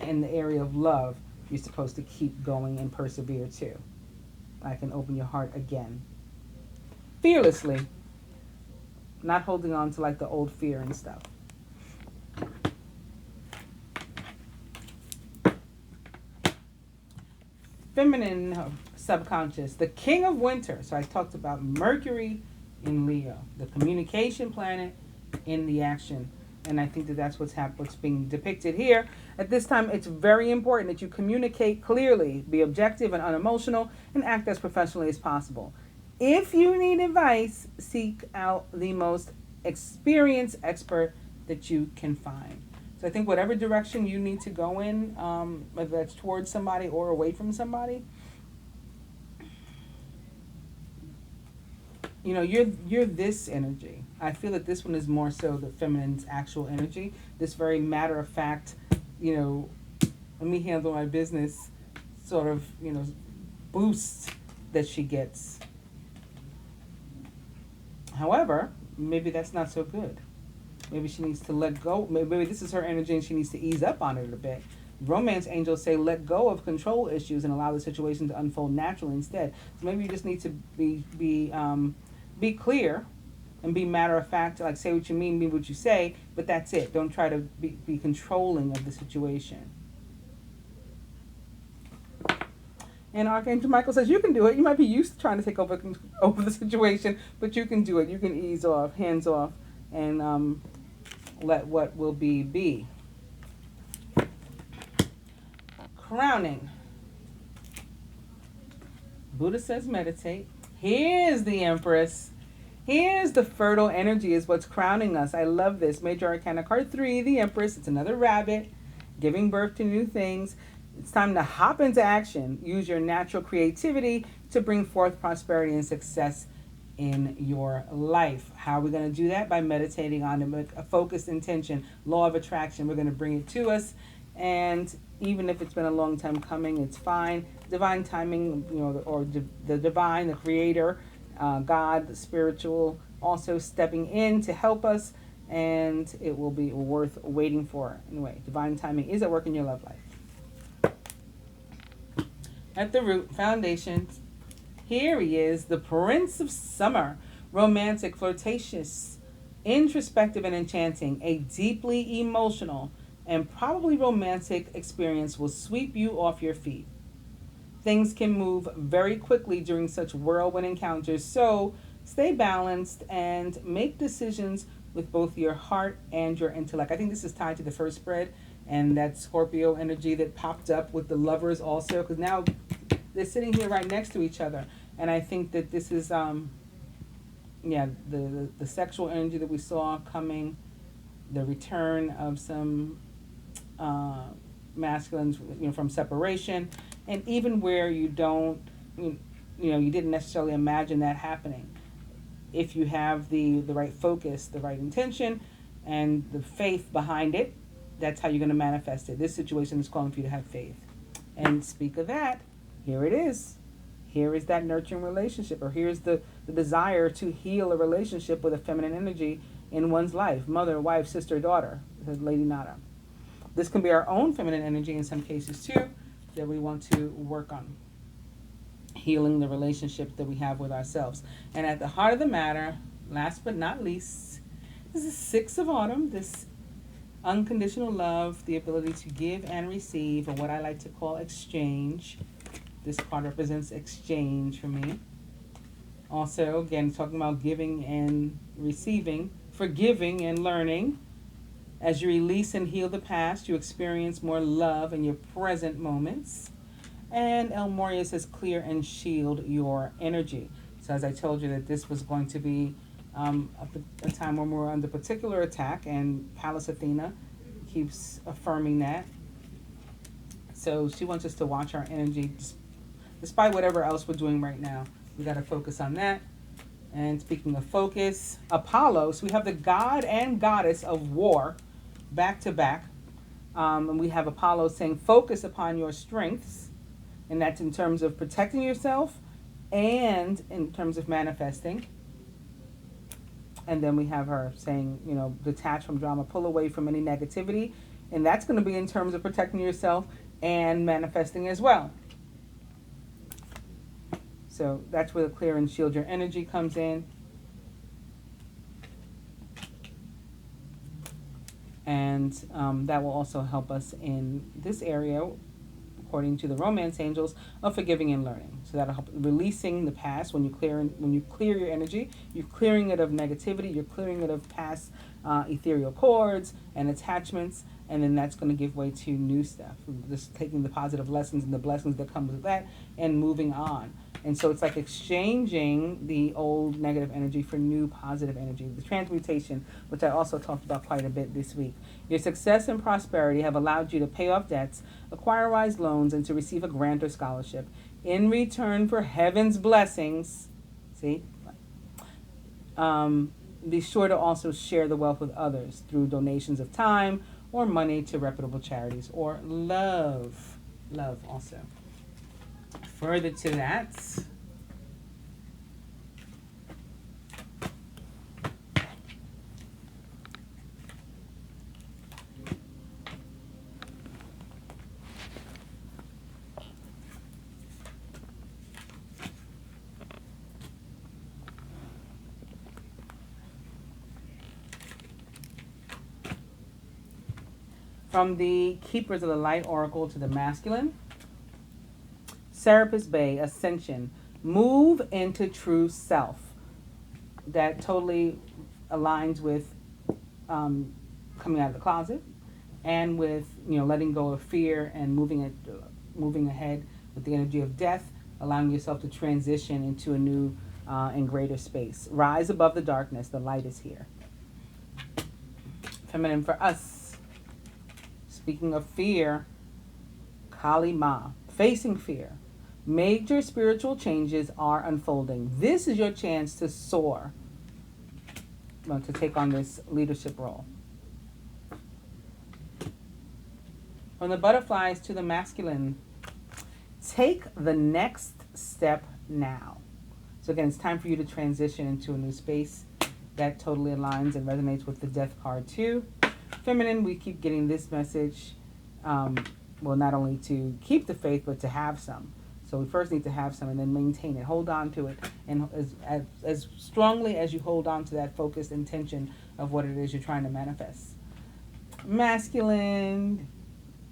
in the area of love, you're supposed to keep going and persevere too. I can open your heart again. Fearlessly. Not holding on to like the old fear and stuff. Feminine subconscious. The King of Winter. So I talked about Mercury in Leo. The communication planet in the action. And I think that that's what's being depicted here. At this time, it's very important that you communicate clearly, be objective and unemotional, and act as professionally as possible. If you need advice, seek out the most experienced expert that you can find. So I think whatever direction you need to go in, whether that's towards somebody or away from somebody, you're this energy. I feel that this one is more so the feminine's actual energy. This very matter of fact, let me handle my business sort of, boost that she gets. However, maybe that's not so good. Maybe she needs to let go. Maybe this is her energy and she needs to ease up on it a bit. Romance angels say let go of control issues and allow the situation to unfold naturally instead. So maybe you just need to be clear and be matter of fact, like say what you mean what you say, but that's it. Don't try to be controlling of the situation. And Archangel Michael says, you can do it. You might be used to trying to take over the situation, but you can do it. You can ease off, hands off, and let what will be. Crowning. Buddha says meditate. Here's the Empress. Here's the fertile energy is what's crowning us. I love this. Major Arcana card 3, the Empress. It's another rabbit giving birth to new things. It's time to hop into action. Use your natural creativity to bring forth prosperity and success in your life. How are we going to do that? By meditating on a focused intention, law of attraction. We're going to bring it to us. And even if it's been a long time coming, it's fine. Divine timing, or the divine, the creator, God, the spiritual, also stepping in to help us, and it will be worth waiting for. Anyway, divine timing is at work in your love life. At the root, foundation, here he is, the Prince of Summer, romantic, flirtatious, introspective, and enchanting. A deeply emotional and probably romantic experience will sweep you off your feet. Things can move very quickly during such whirlwind encounters, so stay balanced and make decisions with both your heart and your intellect. I think this is tied to the first spread, and that Scorpio energy that popped up with the lovers also, because now they're sitting here right next to each other. And I think that this is, the sexual energy that we saw coming, the return of some masculines, from separation, and even where you don't, you didn't necessarily imagine that happening. If you have the right focus, the right intention, and the faith behind it, that's how you're going to manifest it. This situation is calling for you to have faith. And speak of that, here it is. Here is that nurturing relationship, or here's the desire to heal a relationship with a feminine energy in one's life. Mother, wife, sister, daughter, Lady Nada. This can be our own feminine energy in some cases too, that we want to work on. Healing the relationship that we have with ourselves. And at the heart of the matter, last but not least, this is 6 of Autumn, this unconditional love, the ability to give and receive, or what I like to call exchange. This card represents exchange for me. Also, again, talking about giving and receiving, forgiving and learning. As you release and heal the past, you experience more love in your present moments. And El Moria says, clear and shield your energy. So as I told you that this was going to be a time when we're under particular attack, and Pallas Athena keeps affirming that. So she wants us to watch our energy, despite whatever else we're doing right now. We got to focus on that. And speaking of focus, Apollo, so we have the god and goddess of war back to back. And we have Apollo saying, focus upon your strengths. And that's in terms of protecting yourself and in terms of manifesting. And then we have her saying, detach from drama, pull away from any negativity. And that's going to be in terms of protecting yourself and manifesting as well. So that's where the clear and shield your energy comes in. And that will also help us in this area, according to the romance angels, of forgiving and learning. So that'll help releasing the past. When you clear your energy, you're clearing it of negativity, you're clearing it of past ethereal cords and attachments, and then that's going to give way to new stuff. Just taking the positive lessons and the blessings that come with that and moving on. And so it's like exchanging the old negative energy for new positive energy. The transmutation, which I also talked about quite a bit this week. Your success and prosperity have allowed you to pay off debts, acquire wise loans, and to receive a grant or scholarship. In return for heaven's blessings, see? Be sure to also share the wealth with others through donations of time or money to reputable charities, or love. Love also. Further to that, from the Keepers of the Light Oracle to the masculine. Serapis Bay, Ascension. Move into true self. That totally aligns with coming out of the closet, and with letting go of fear and moving ahead with the energy of death, allowing yourself to transition into a new and greater space. Rise above the darkness. The light is here. Feminine for us. Speaking of fear, Kali Ma, facing fear. Major spiritual changes are unfolding. This is your chance to soar, to take on this leadership role. From the butterflies to the masculine, take the next step now. So again, it's time for you to transition into a new space. That totally aligns and resonates with the death card too. Feminine, we keep getting this message, not only to keep the faith, but to have some. So we first need to have some and then maintain it. Hold on to it. And as strongly as you hold on to that focused intention of what it is you're trying to manifest. Masculine,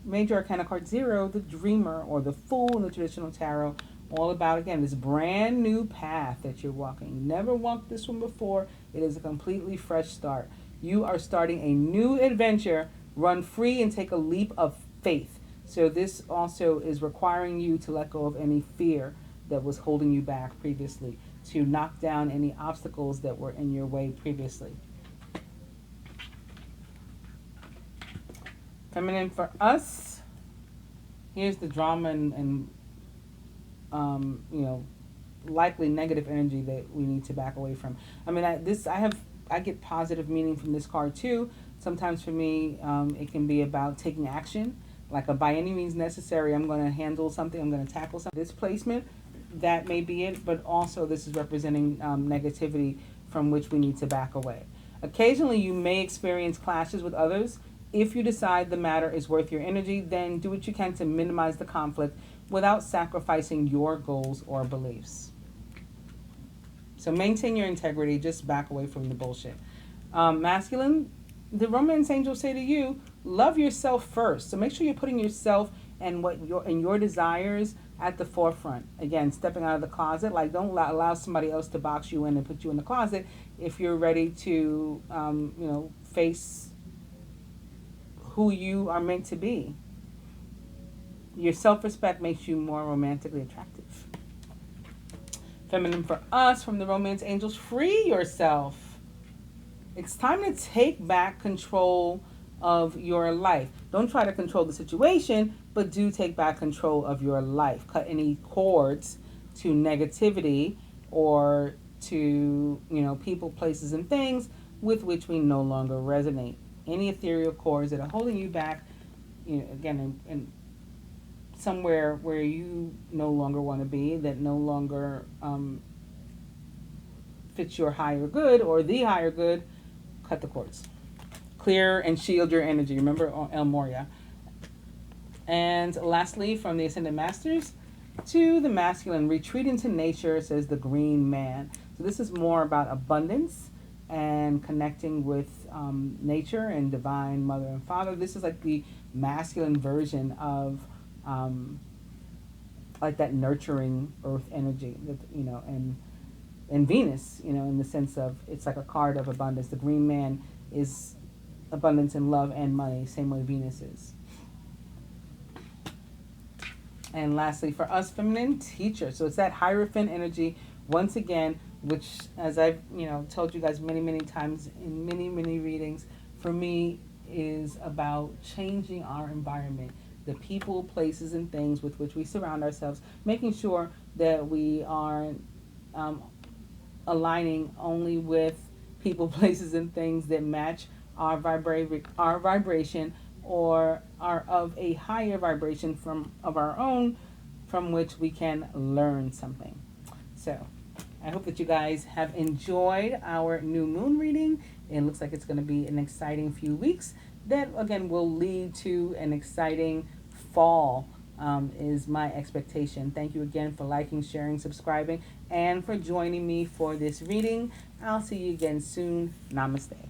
Major Arcana card 0, the Dreamer, or the Fool in the traditional tarot. All about, again, this brand new path that you're walking. You never walked this one before. It is a completely fresh start. You are starting a new adventure. Run free and take a leap of faith. So this also is requiring you to let go of any fear that was holding you back previously, to knock down any obstacles that were in your way previously. Feminine for us, here's the drama and likely negative energy that we need to back away from. I mean, I get positive meaning from this card too. Sometimes for me, it can be about taking action, like a by any means necessary. I'm going to handle something. I'm going to tackle something. This placement, that may be it, but also this is representing negativity from which we need to back away. Occasionally, you may experience clashes with others. If you decide the matter is worth your energy, then do what you can to minimize the conflict without sacrificing your goals or beliefs. So maintain your integrity. Just back away from the bullshit. Masculine, the romance angels say to you, love yourself first. So make sure you're putting yourself and your desires at the forefront. Again, stepping out of the closet. Like, don't allow somebody else to box you in and put you in the closet if you're ready to, face who you are meant to be. Your self-respect makes you more romantically attractive. Feminine for us, from the romance angels, free yourself. It's time to take back control of your life. Don't try to control the situation, but do take back control of your life. Cut any cords to negativity or to, people, places, and things with which we no longer resonate. Any ethereal cords that are holding you back, again, in somewhere where you no longer want to be, that no longer fits your higher good or the higher good, cut the cords. Clear and shield your energy. Remember El Moria. And lastly, from the Ascended Masters to the masculine, retreat into nature, says the Green Man. So this is more about abundance and connecting with nature and divine mother and father. This is like the masculine version of like that nurturing earth energy that, and Venus, in the sense of, it's like a card of abundance. The Green Man is abundance in love and money, same way Venus is. And lastly, for us, feminine, teacher. So it's that Hierophant energy, once again, which, as I've told you guys many times in many readings, for me is about changing our environment, the people, places, and things with which we surround ourselves, making sure that we are aligning only with people, places, and things that match our vibration, or are of a higher vibration of our own, from which we can learn something. So I hope that you guys have enjoyed our new moon reading. It looks like it's going to be an exciting few weeks that, again, will lead to an exciting fall, is my expectation. Thank you again for liking, sharing, subscribing, and for joining me for this reading. I'll see you again soon. Namaste.